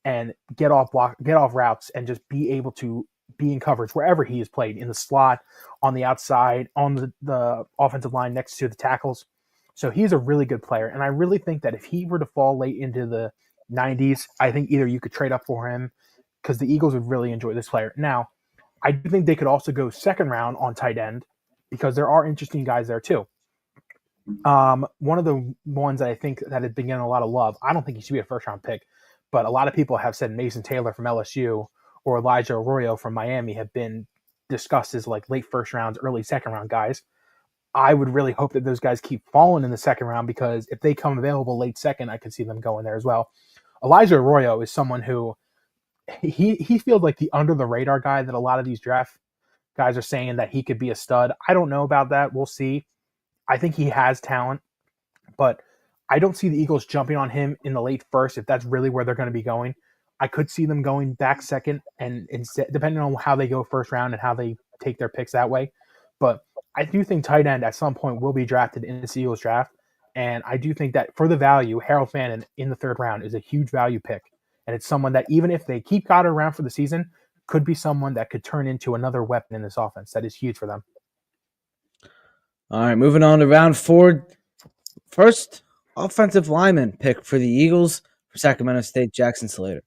and get off routes and just be able to be in coverage wherever he is played, in the slot, on the outside, on the offensive line next to the tackles. So he's a really good player. And I really think that if he were to fall late into the 90s, I think either you could trade up for him, because the Eagles would really enjoy this player. Now, I do think they could also go second round on tight end, because there are interesting guys there too. One of the ones that I think that has been getting a lot of love, I don't think he should be a first round pick, but a lot of people have said Mason Taylor from LSU or Elijah Arroyo from Miami have been discussed as like late first rounds, early second round guys. I would really hope that those guys keep falling in the second round, because if they come available late second, I could see them going there as well. Elijah Arroyo is someone who he feels like the under the radar guy that a lot of these draft guys are saying that he could be a stud. I don't know about that. We'll see. I think he has talent, but I don't see the Eagles jumping on him in the late first if that's really where they're going to be going. I could see them going back second, and instead, depending on how they go first round and how they take their picks that way. But I do think tight end at some point will be drafted in the Eagles draft. And I do think that for the value, Harold Fannin in the third round is a huge value pick. And it's someone that, even if they keep Goddard around for the season, could be someone that could turn into another weapon in this offense. That is huge for them. All right, moving on to round 4. First offensive lineman pick for the Eagles for Sacramento State, Jackson Slater.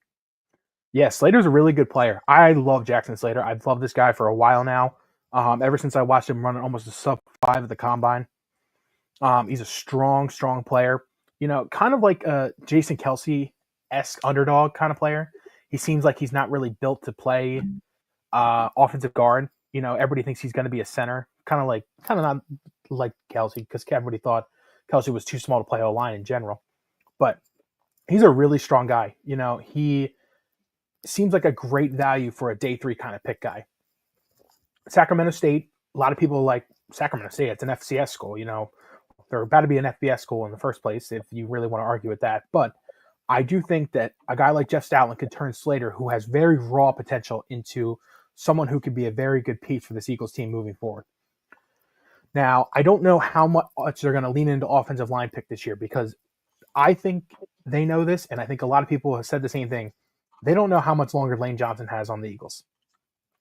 Yeah, Slater's a really good player. I love Jackson Slater. I've loved this guy for a while now. Ever since I watched him run almost a sub 5 at the combine. He's a strong player. You know, kind of like Jason Kelsey esque underdog kind of player. He seems like he's not really built to play offensive guard. Everybody thinks he's going to be a center, kind of not like Kelsey, because everybody thought Kelsey was too small to play O-line in general. But he's a really strong guy. He seems like a great value for a day 3 kind of pick guy. Sacramento State, a lot of people like Sacramento State. It's an FCS school. They're about to be an FBS school in the first place, if you really want to argue with that. But I do think that a guy like Jeff Stoutland could turn Slater, who has very raw potential, into someone who could be a very good piece for this Eagles team moving forward. Now, I don't know how much they're going to lean into offensive line pick this year, because I think they know this, and I think a lot of people have said the same thing. They don't know how much longer Lane Johnson has on the Eagles.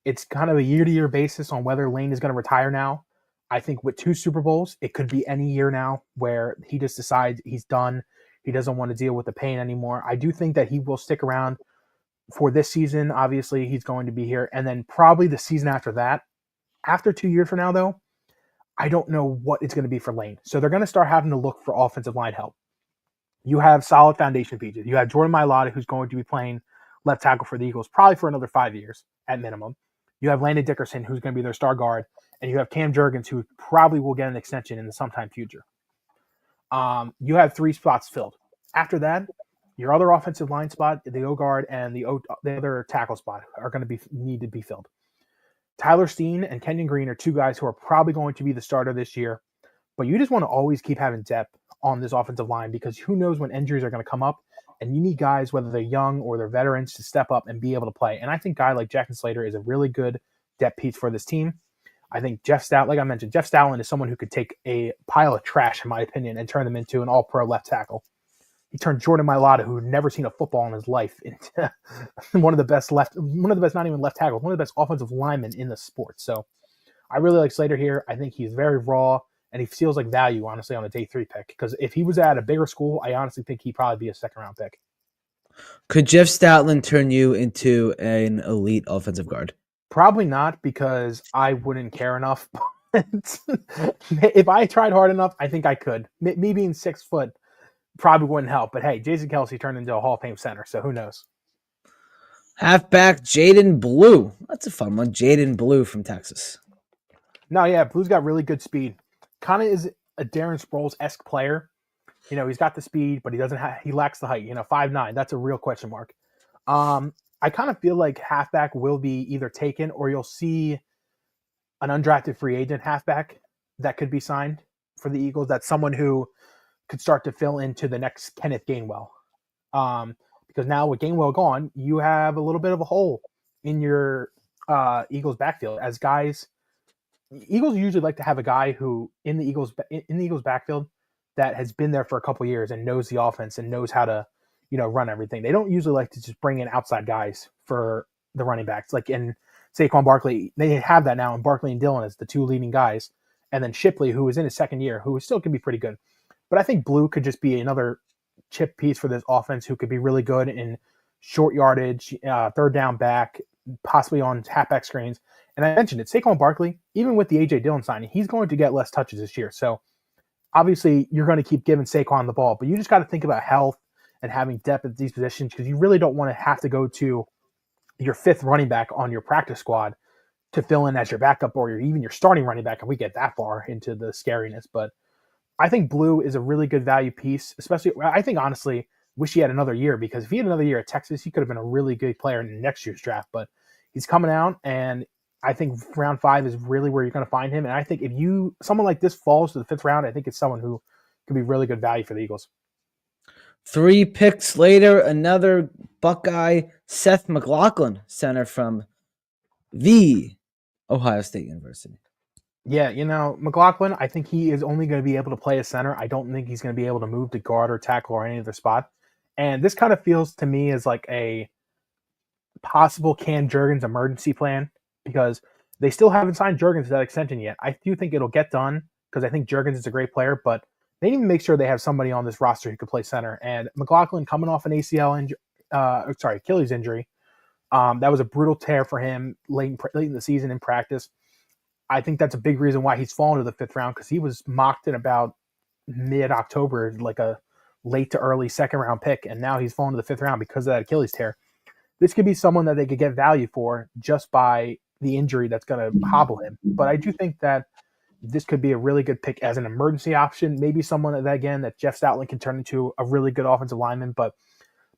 It's kind of a year-to-year basis on whether Lane is going to retire now. I think with 2 Super Bowls, it could be any year now where he just decides he's done. He doesn't want to deal with the pain anymore. I do think that he will stick around for this season. Obviously, he's going to be here. And then probably the season after that. After 2 years from now, though, I don't know what it's going to be for Lane. So they're going to start having to look for offensive line help. You have solid foundation pieces. You have Jordan Mailata, who's going to be playing left tackle for the Eagles probably for another 5 years at minimum. You have Landon Dickerson, who's going to be their star guard. And you have Cam Jurgens, who probably will get an extension in the sometime future. You have 3 spots filled. After that, your other offensive line spot, the O guard, and the other tackle spot are going to need to be filled. Tyler Steen and Kenyon Green are 2 guys who are probably going to be the starter this year. But you just want to always keep having depth on this offensive line, because who knows when injuries are going to come up. And you need guys, whether they're young or they're veterans, to step up and be able to play. And I think a guy like Jackson Slater is a really good depth piece for this team. I think Jeff Stoutland is someone who could take a pile of trash, in my opinion, and turn them into an all-pro left tackle. He turned Jordan Mailata, who had never seen a football in his life, into one of the best, not even left tackles, one of the best offensive linemen in the sport. So I really like Slater here. I think he's very raw, and he feels like value, honestly, on a day 3 pick. Because if he was at a bigger school, I honestly think he'd probably be a second-round pick. Could Jeff Stoutland turn you into an elite offensive guard? Probably not, because I wouldn't care enough. If I tried hard enough, I think I could. Me being 6 foot probably wouldn't help. But hey, Jason Kelsey turned into a Hall of Fame center, so who knows? Halfback Jaden Blue. That's a fun one. Jaden Blue from Texas. No, yeah, Blue's got really good speed. Kind of is a Darren Sproles-esque player. He's got the speed, but he lacks the height. 5'9". That's a real question mark. I kind of feel like halfback will be either taken, or you'll see an undrafted free agent halfback that could be signed for the Eagles. That's someone who could start to fill into the next Kenneth Gainwell. Because now with Gainwell gone, you have a little bit of a hole in your Eagles backfield. As guys, Eagles usually like to have a guy who in the Eagles backfield that has been there for a couple years and knows the offense and knows how to run everything. They don't usually like to just bring in outside guys for the running backs. Like in Saquon Barkley, they have that now, and Barkley and Dillon as the 2 leading guys. And then Shipley, who is in his second year, who still can be pretty good. But I think Blue could just be another chip piece for this offense who could be really good in short yardage, third down back, possibly on halfback screens. And I mentioned it, Saquon Barkley, even with the A.J. Dillon signing, he's going to get less touches this year. So obviously you're going to keep giving Saquon the ball, but you just got to think about health and having depth at these positions, because you really don't want to have to go to your 5th running back on your practice squad to fill in as your backup, or even your starting running back if we get that far into the scariness. But I think Blue is a really good value piece, especially, I think, honestly, wish he had another year, because if he had another year at Texas, he could have been a really good player in next year's draft. But he's coming out, and I think round 5 is really where you're going to find him. And I think if someone like this falls to the 5th round, I think it's someone who could be really good value for the Eagles. 3 picks later, another Buckeye, Seth McLaughlin, center from the Ohio State University. Yeah, McLaughlin, I think he is only going to be able to play a center. I don't think he's going to be able to move to guard or tackle or any other spot. And this kind of feels to me as like a possible Cam Jurgens emergency plan, because they still haven't signed Jurgens to that extension yet. I do think it'll get done, because I think Jurgens is a great player, but they need to make sure they have somebody on this roster who could play center. And McLaughlin, coming off an Achilles injury, that was a brutal tear for him late in the season in practice. I think that's a big reason why he's fallen to the 5th round, because he was mocked in about mid-October like a late to early second round pick, and now he's fallen to the fifth round because of that Achilles tear. This could be someone that they could get value for just by the injury that's going to hobble him. But I do think that this could be a really good pick as an emergency option. Maybe someone that Jeff Stoutland can turn into a really good offensive lineman. But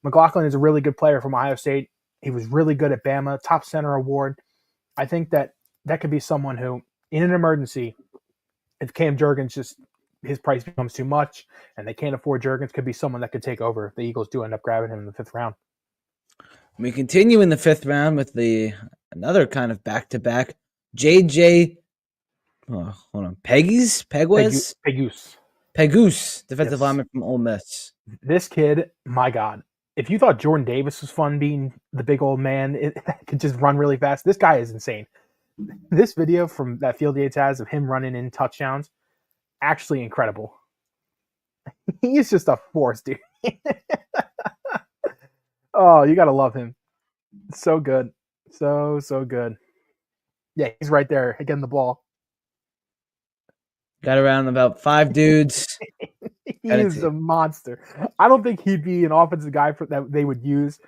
McLaughlin is a really good player from Ohio State. He was really good at Bama, top center award. I think that could be someone who, in an emergency, if Cam Jurgens just his price becomes too much and they can't afford Jurgens, could be someone that could take over if the Eagles do end up grabbing him in the fifth round. We continue in the fifth round with another kind of back-to-back. JJ, hold on, Pegues, defensive lineman from Ole Miss. This kid, my God. If you thought Jordan Davis was fun being the big old man, it could just run really fast. This guy is insane. This video from that Field Yates has of him running in touchdowns, actually incredible. He is just a force, dude. Oh, you gotta love him. So good. So good. Yeah, he's right there getting the ball. Got around about 5 dudes. He is a monster. I don't think he'd be an offensive guy that they would use.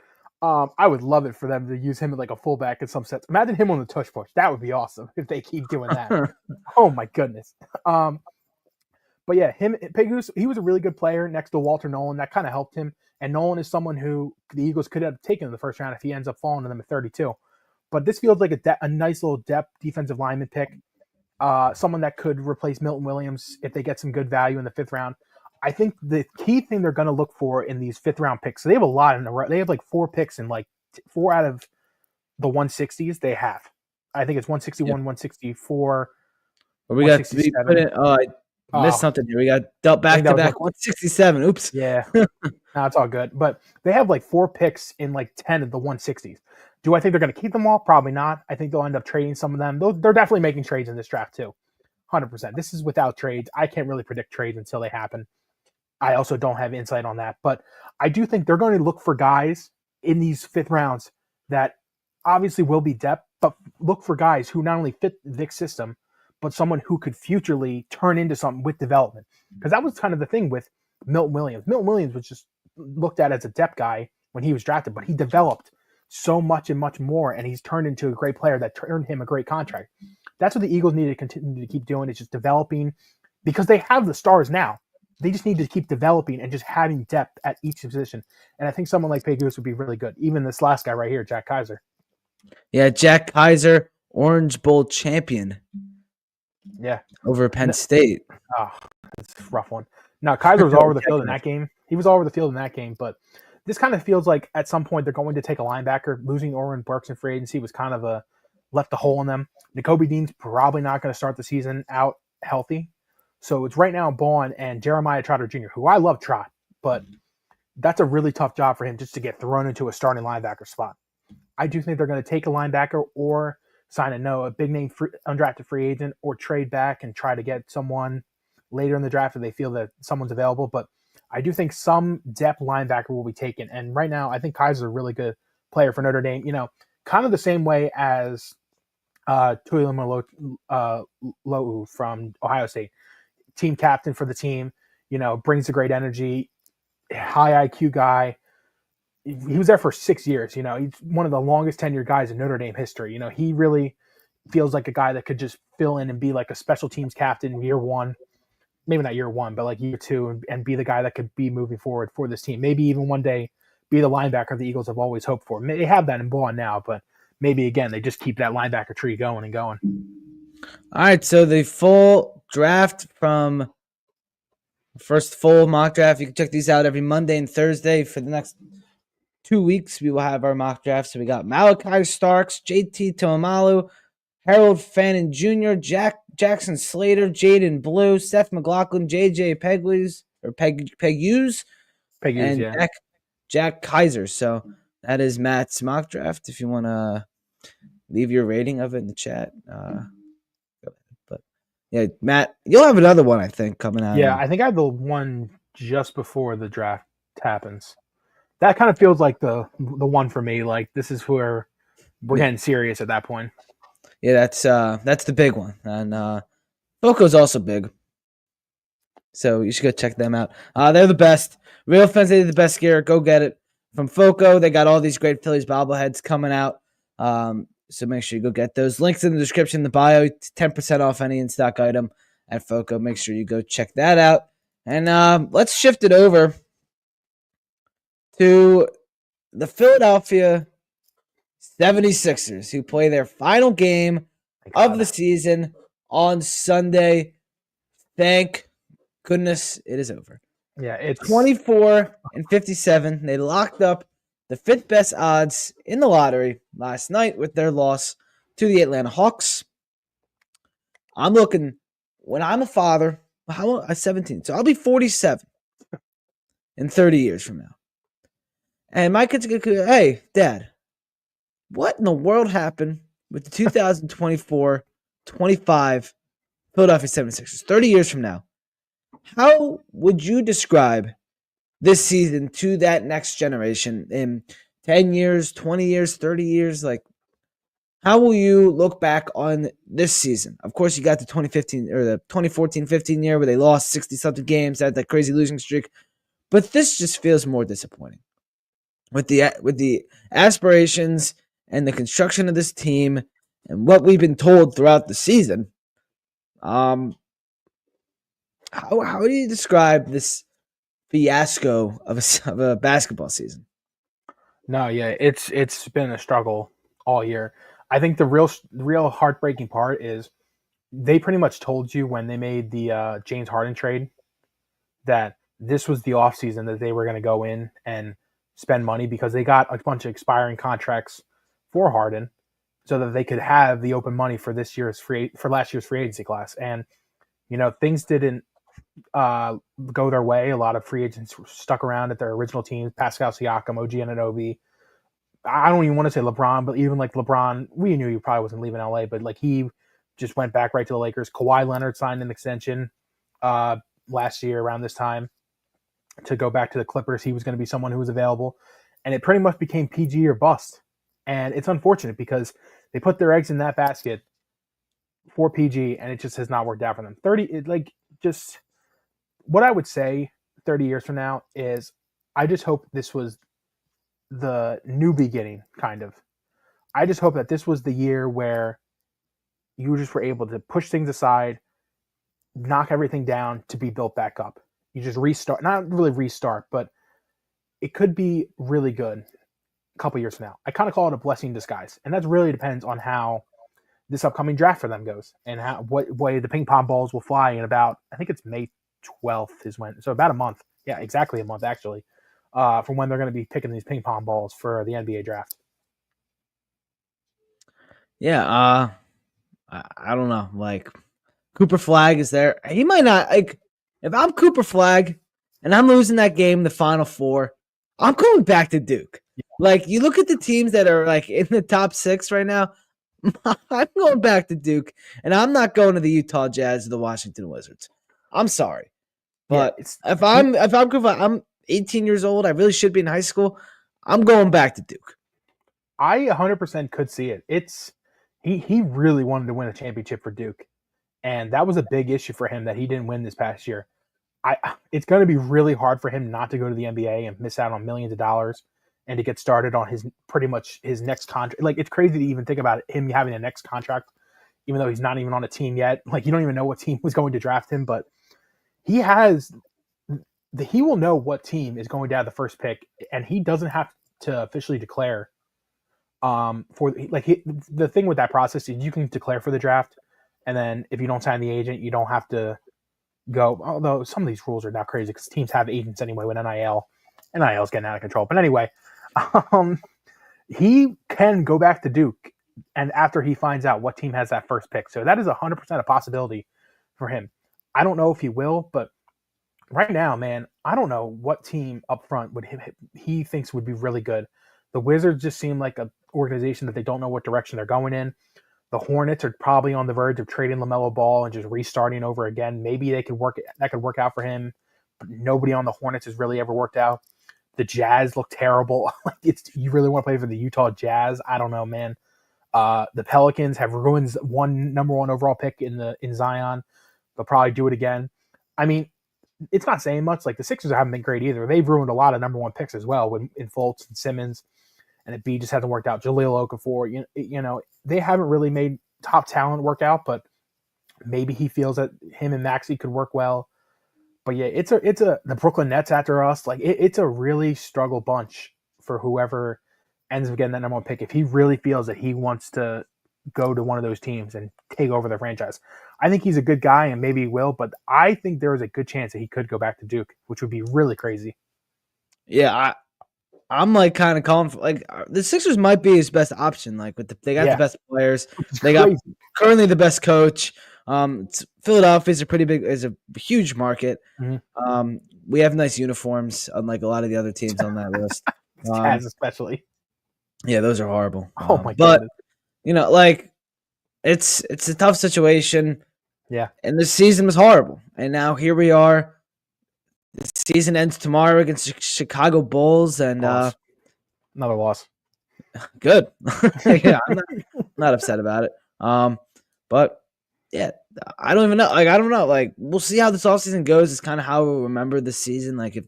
I would love it for them to use him like a fullback in some sense. Imagine him on the tush push. That would be awesome if they keep doing that. Oh my goodness. But yeah, Pegues, he was a really good player next to Walter Nolan. That kind of helped him. And Nolan is someone who the Eagles could have taken in the first round if he ends up falling to them at 32. But this feels like a nice little depth defensive lineman pick. Someone that could replace Milton Williams if they get some good value in the fifth round. I think the key thing they're going to look for in these fifth round picks, so they have a lot in a row. They have like 4 picks in like 4 out of the 160s they have. I think it's 161, 164. Well, we got to put it. I missed something here. We got dealt back to back 167. Oops. Yeah. No, it's all good. But they have like 4 picks in like 10 of the 160s. Do I think they're going to keep them all? Probably not. I think they'll end up trading some of them. They're definitely making trades in this draft too. 100%. This is without trades. I can't really predict trades until they happen. I also don't have insight on that. But I do think they're going to look for guys in these fifth rounds that obviously will be depth, but look for guys who not only fit Vic's system, but someone who could futurely turn into something with development. Because that was kind of the thing with Milton Williams. Milton Williams was just looked at as a depth guy when he was drafted, but he developed so much and much more, and he's turned into a great player that turned him a great contract. That's what the Eagles need to continue to keep doing, is just developing, because they have the stars now. They just need to keep developing and just having depth at each position. And I think someone like Pegues would be really good. Even this last guy right here, Jack Kaiser. Yeah, Jack Kaiser, Orange Bowl champion. Yeah. Over Penn State. Oh, that's a rough one. Now, Kaiser was all over the field in that game. He was all over the field in that game, but this kind of feels like at some point they're going to take a linebacker. Losing Orrin Burks in free agency was kind of left a hole in them. Nakobe Dean's probably not going to start the season out healthy. So it's right now Bowen and Jeremiah Trotter Jr., who I love Trot, but that's a really tough job for him just to get thrown into a starting linebacker spot. I do think they're going to take a linebacker or sign a big name undrafted free agent, or trade back and try to get someone later in the draft if they feel that someone's available. But I do think some depth linebacker will be taken. And right now, I think Kaiser's a really good player for Notre Dame. You know, kind of the same way as Tuilamolau from Ohio State. Team captain for the team, brings a great energy, high IQ guy. He was there for 6 years. He's one of the longest tenured guys in Notre Dame history. He really feels like a guy that could just fill in and be like a special teams captain in year one. Maybe not year one, but like year 2, and be the guy that could be moving forward for this team. Maybe even one day be the linebacker the Eagles have always hoped for. They have that in Bowen now, but maybe again they just keep that linebacker tree going and going. All right, so the full draft from first full mock draft. You can check these out every Monday and Thursday for the next 2 weeks. We will have our mock draft. So we got Malachi Starks, JT Tomalu, Harold Fannin Jr., Jackson Slater, Jaden Blue, Seth McLaughlin, JJ Pegues, and yeah. Jack Kaiser. So that is Matt's mock draft. If you want to leave your rating of it in the chat. But yeah, Matt, you'll have another one, I think, coming out. Yeah, I think I have the one just before the draft happens. That kind of feels like the one for me. Like, this is where we're getting serious at that point. Yeah, that's the big one. And Boco's also big. So you should go check them out. They're the best. Real Fans, they're the best gear. Go get it from Foco. They got all these great Phillies bobbleheads coming out. So make sure you go get those. Links in the description, the bio, 10% off any in-stock item at Foco. Make sure you go check that out. And let's shift it over to the Philadelphia 76ers, who play their final game of the season on Sunday. Thank goodness it is over. Yeah, it's 24-57. They locked up the fifth best odds in the lottery last night with their loss to the Atlanta Hawks. I'm looking, when I'm a father, I'm 17, so I'll be 47 in 30 years from now. And my kids are going to, hey, Dad, what in the world happened with the 2024-25 Philadelphia 76ers 30 years from now? How would you describe this season to that next generation in 10 years, 20 years, 30 years? Like, how will you look back on this season? Of course, you got the 2015 or the 2014-15 year where they lost 60-something games, had that crazy losing streak. But this just feels more disappointing. With the aspirations and the construction of this team and what we've been told throughout the season, how do you describe this fiasco of a basketball season? No, yeah, it's been a struggle all year. I think the real heartbreaking part is they pretty much told you when they made the James Harden trade that this was the offseason that they were going to go in and spend money because they got a bunch of expiring contracts for Harden so that they could have the open money for last year's free agency class. And, things didn't go their way. A lot of free agents stuck around at their original teams, Pascal Siakam, OG Anunoby. I don't even want to say LeBron, but even like LeBron, we knew he probably wasn't leaving LA, but like he just went back right to the Lakers. Kawhi Leonard signed an extension last year around this time to go back to the Clippers. He was going to be someone who was available, and it pretty much became PG or bust. And it's unfortunate because they put their eggs in that basket for PG, and it just has not worked out for them. What I would say 30 years from now is I just hope this was the new beginning, kind of. I just hope that this was the year where you just were able to push things aside, knock everything down to be built back up. You just restart, not really restart, but it could be really good a couple years from now. I kind of call it a blessing in disguise. And that really depends on how this upcoming draft for them goes and what way the ping pong balls will fly in about, I think it's May 12th is when, so about a month. Yeah, exactly a month actually, from when they're going to be picking these ping pong balls for the NBA draft. Yeah, I don't know. Like, Cooper Flag is there. He might not, like, if I'm Cooper Flag and I'm losing that game, the Final Four, I'm going back to Duke. Yeah. Like, you look at the teams that are, like, in the top 6 right now, I'm going back to Duke, and I'm not going to the Utah Jazz or the Washington Wizards. I'm sorry. But if I'm Cooper, I'm 18 years old. I really should be in high school. I'm going back to Duke. I 100% could see it. He really wanted to win a championship for Duke, and that was a big issue for him that he didn't win this past year. It's going to be really hard for him not to go to the NBA and miss out on millions of dollars and to get started on his next contract. Like, it's crazy to even think about him having a next contract, even though he's not even on a team yet. Like, you don't even know what team was going to draft him, but he will know what team is going to have the first pick, and he doesn't have to officially declare. The thing with that process is you can declare for the draft, and then if you don't sign the agent, you don't have to go. Although some of these rules are now crazy because teams have agents anyway with NIL. NIL is getting out of control. But anyway, he can go back to Duke, and after he finds out what team has that first pick, so that is 100% a possibility for him. I don't know if he will, but right now, man, I don't know what team up front he thinks would be really good. The Wizards just seem like an organization that they don't know what direction they're going in. The Hornets are probably on the verge of trading LaMelo Ball and just restarting over again. Maybe that could work out for him, but nobody on the Hornets has really ever worked out. The Jazz look terrible. You really want to play for the Utah Jazz? I don't know, man. The Pelicans have ruined number one overall pick in Zion. They'll probably do it again. I mean, it's not saying much. Like the Sixers haven't been great either. They've ruined a lot of number one picks as well in Fultz and Simmons, and it B just hasn't worked out. Jahlil Okafor, you know, they haven't really made top talent work out, but maybe he feels that him and Maxey could work well. But yeah, it's the Brooklyn Nets after us. Like it's a really struggle bunch for whoever ends up getting that number one pick. If he really feels that he wants to go to one of those teams and take over the franchise, I think he's a good guy and maybe he will. But I think there is a good chance that he could go back to Duke, which would be really crazy. Yeah, I'm like kind of calling for, like the Sixers might be his best option. Like they got the best players, they got currently the best coach. Philadelphia is a huge market. Mm-hmm. We have nice uniforms, unlike a lot of the other teams on that list. Jazz especially. Yeah, those are horrible. Oh my god! God. But like it's a tough situation. Yeah, and the season was horrible, and now here we are. The season ends tomorrow against the Chicago Bulls, and another loss. Good. Yeah, I'm not upset about it. But yeah, I don't even know. Like, I don't know. Like, we'll see how this offseason goes. It's kind of how we'll remember the season. Like,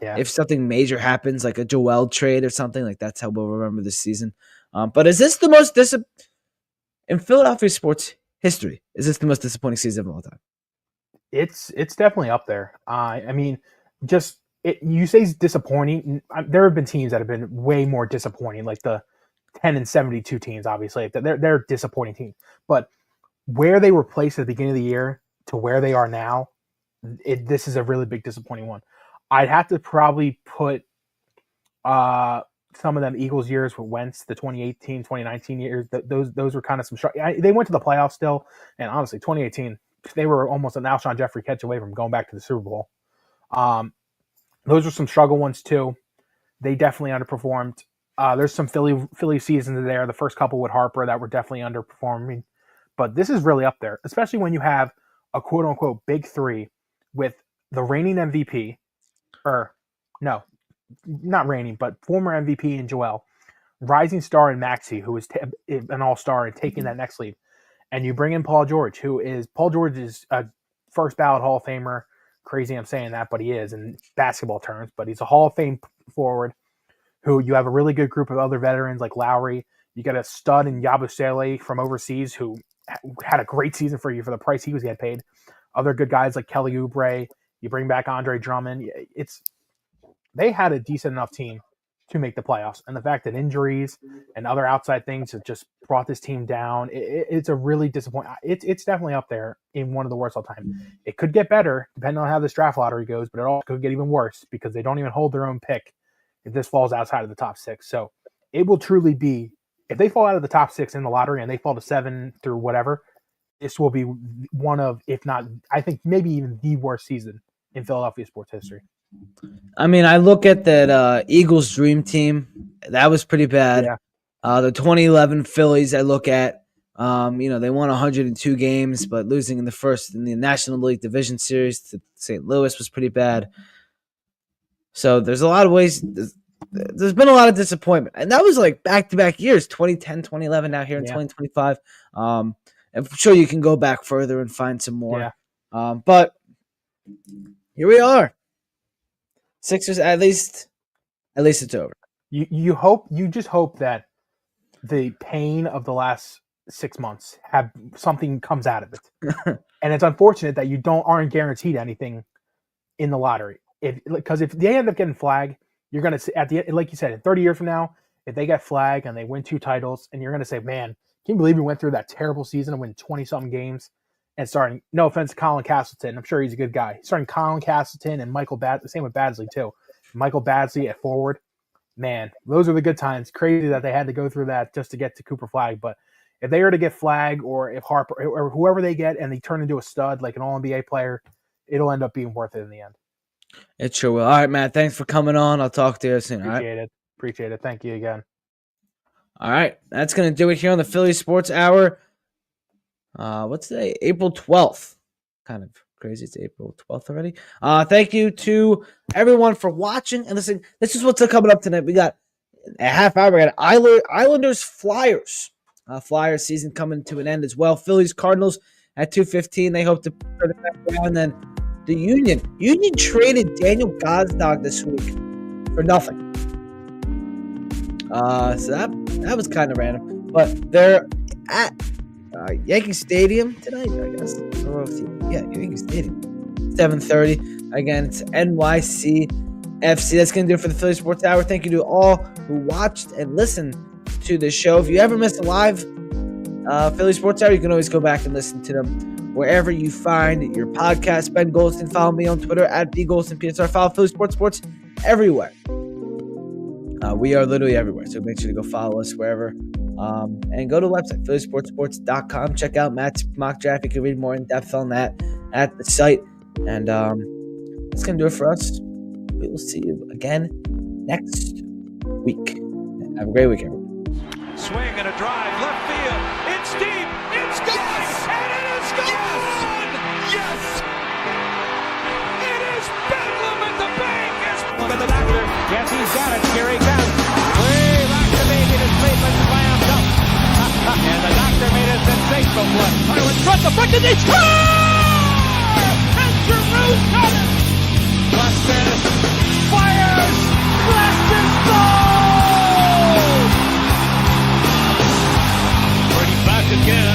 if something major happens, like a Joel trade or something, like that's how we'll remember this season. But is this the most in Philadelphia sports history? Is this the most disappointing season of all time? It's definitely up there. I mean, you say it's disappointing. There have been teams that have been way more disappointing, like the 10-72 teams. Obviously, they're disappointing teams. But where they were placed at the beginning of the year to where they are now, this is a really big disappointing one. I'd have to probably put some of them Eagles years with Wentz, the 2018, 2019 years. Those were kind of some. They went to the playoffs still, and honestly, 2018. They were almost an Alshon Jeffrey catch away from going back to the Super Bowl. Those were some struggle ones too. They definitely underperformed. There's some Philly seasons there. The first couple with Harper that were definitely underperforming. But this is really up there, especially when you have a quote unquote big three with the reigning MVP, or no, not reigning, but former MVP in Joel, rising star in Maxey, who is an all-star and taking that next leap. And you bring in Paul George is a first ballot Hall of Famer. Crazy I'm saying that, but he is in basketball terms. But he's a Hall of Fame forward who you have a really good group of other veterans like Lowry. You got a stud in Yabusele from overseas who had a great season for you for the price he was getting paid. Other good guys like Kelly Oubre. You bring back Andre Drummond. They had a decent enough team to make the playoffs. And the fact that injuries and other outside things have just brought this team down, it's a really disappointing. It's definitely up there in one of the worst all time. It could get better depending on how this draft lottery goes, but it also could get even worse because they don't even hold their own pick if this falls outside of the top 6. So it will truly be, if they fall out of the top 6 in the lottery and they fall to 7 through whatever, this will be one of, if not, I think maybe even the worst season in Philadelphia sports history. I mean, I look at that Eagles dream team. That was pretty bad. Yeah. The 2011 Phillies, I look at. They won 102 games, but losing in the National League Division Series to St. Louis was pretty bad. So there's a lot of ways. There's been a lot of disappointment. And that was like back-to-back years, 2010, 2011, now here in 2025. I'm sure you can go back further and find some more. Yeah. But here we are. Sixers, at least it's over. You just hope that the pain of the last 6 months have something comes out of it. And it's unfortunate that you aren't guaranteed anything in the lottery. Because if they end up getting flagged, you're going to, at the end, like you said, in 30 years from now, if they get flagged and they win 2 titles, and you're going to say, man, can you believe we went through that terrible season and win 20-something games? And starting, no offense to Colin Castleton, I'm sure he's a good guy. Starting Colin Castleton and Michael Badley, same with Badley too. Michael Badley at forward, man, those are the good times. Crazy that they had to go through that just to get to Cooper Flagg. But if they were to get flagged, or if Harper or whoever they get and they turn into a stud like an All-NBA player, it'll end up being worth it in the end. It sure will. All right, Matt, thanks for coming on. I'll talk to you soon. Appreciate it. Thank you again. All right, that's going to do it here on the Philly Sports Hour. What's today? April 12th. Kind of crazy. It's April 12th already. Thank you to everyone for watching and listening. This is what's coming up tonight. We got a half hour. We got Islanders Flyers. Flyers season coming to an end as well. Phillies Cardinals at 2:15. They hope to turn it back around. Then the Union. Union traded Daniel Gazdag this week for nothing. So that was kind of random. But they're at Yankee Stadium tonight, I guess. Yankee Stadium. 7:30. Again, it's NYC FC. That's going to do it for the Philly Sports Hour. Thank you to all who watched and listened to this show. If you ever missed a live Philly Sports Hour, you can always go back and listen to them wherever you find your podcast. Ben Goldstein, follow me on Twitter at @BGoldsteinPSR. Follow Philly Sports everywhere. We are literally everywhere, so make sure to go follow us wherever. And go to the website, phillysportsports.com. Check out Matt's mock draft. You can read more in depth on that at the site. And that's going to do it for us. We will see you again next week. Have a great week, everyone. Swing and a drive, left field. It's deep. It's gone. Yes! And it is gone. Yes! It is bedlam at the bank. One of the doctor. Yes, he's got it. Here he comes. Way rocked the baby to sleep and slammed up. And the doctor made a sensational play. In front, the bucket, they score! And Giroux got it. Busted. Fires. Blasted goal! Again.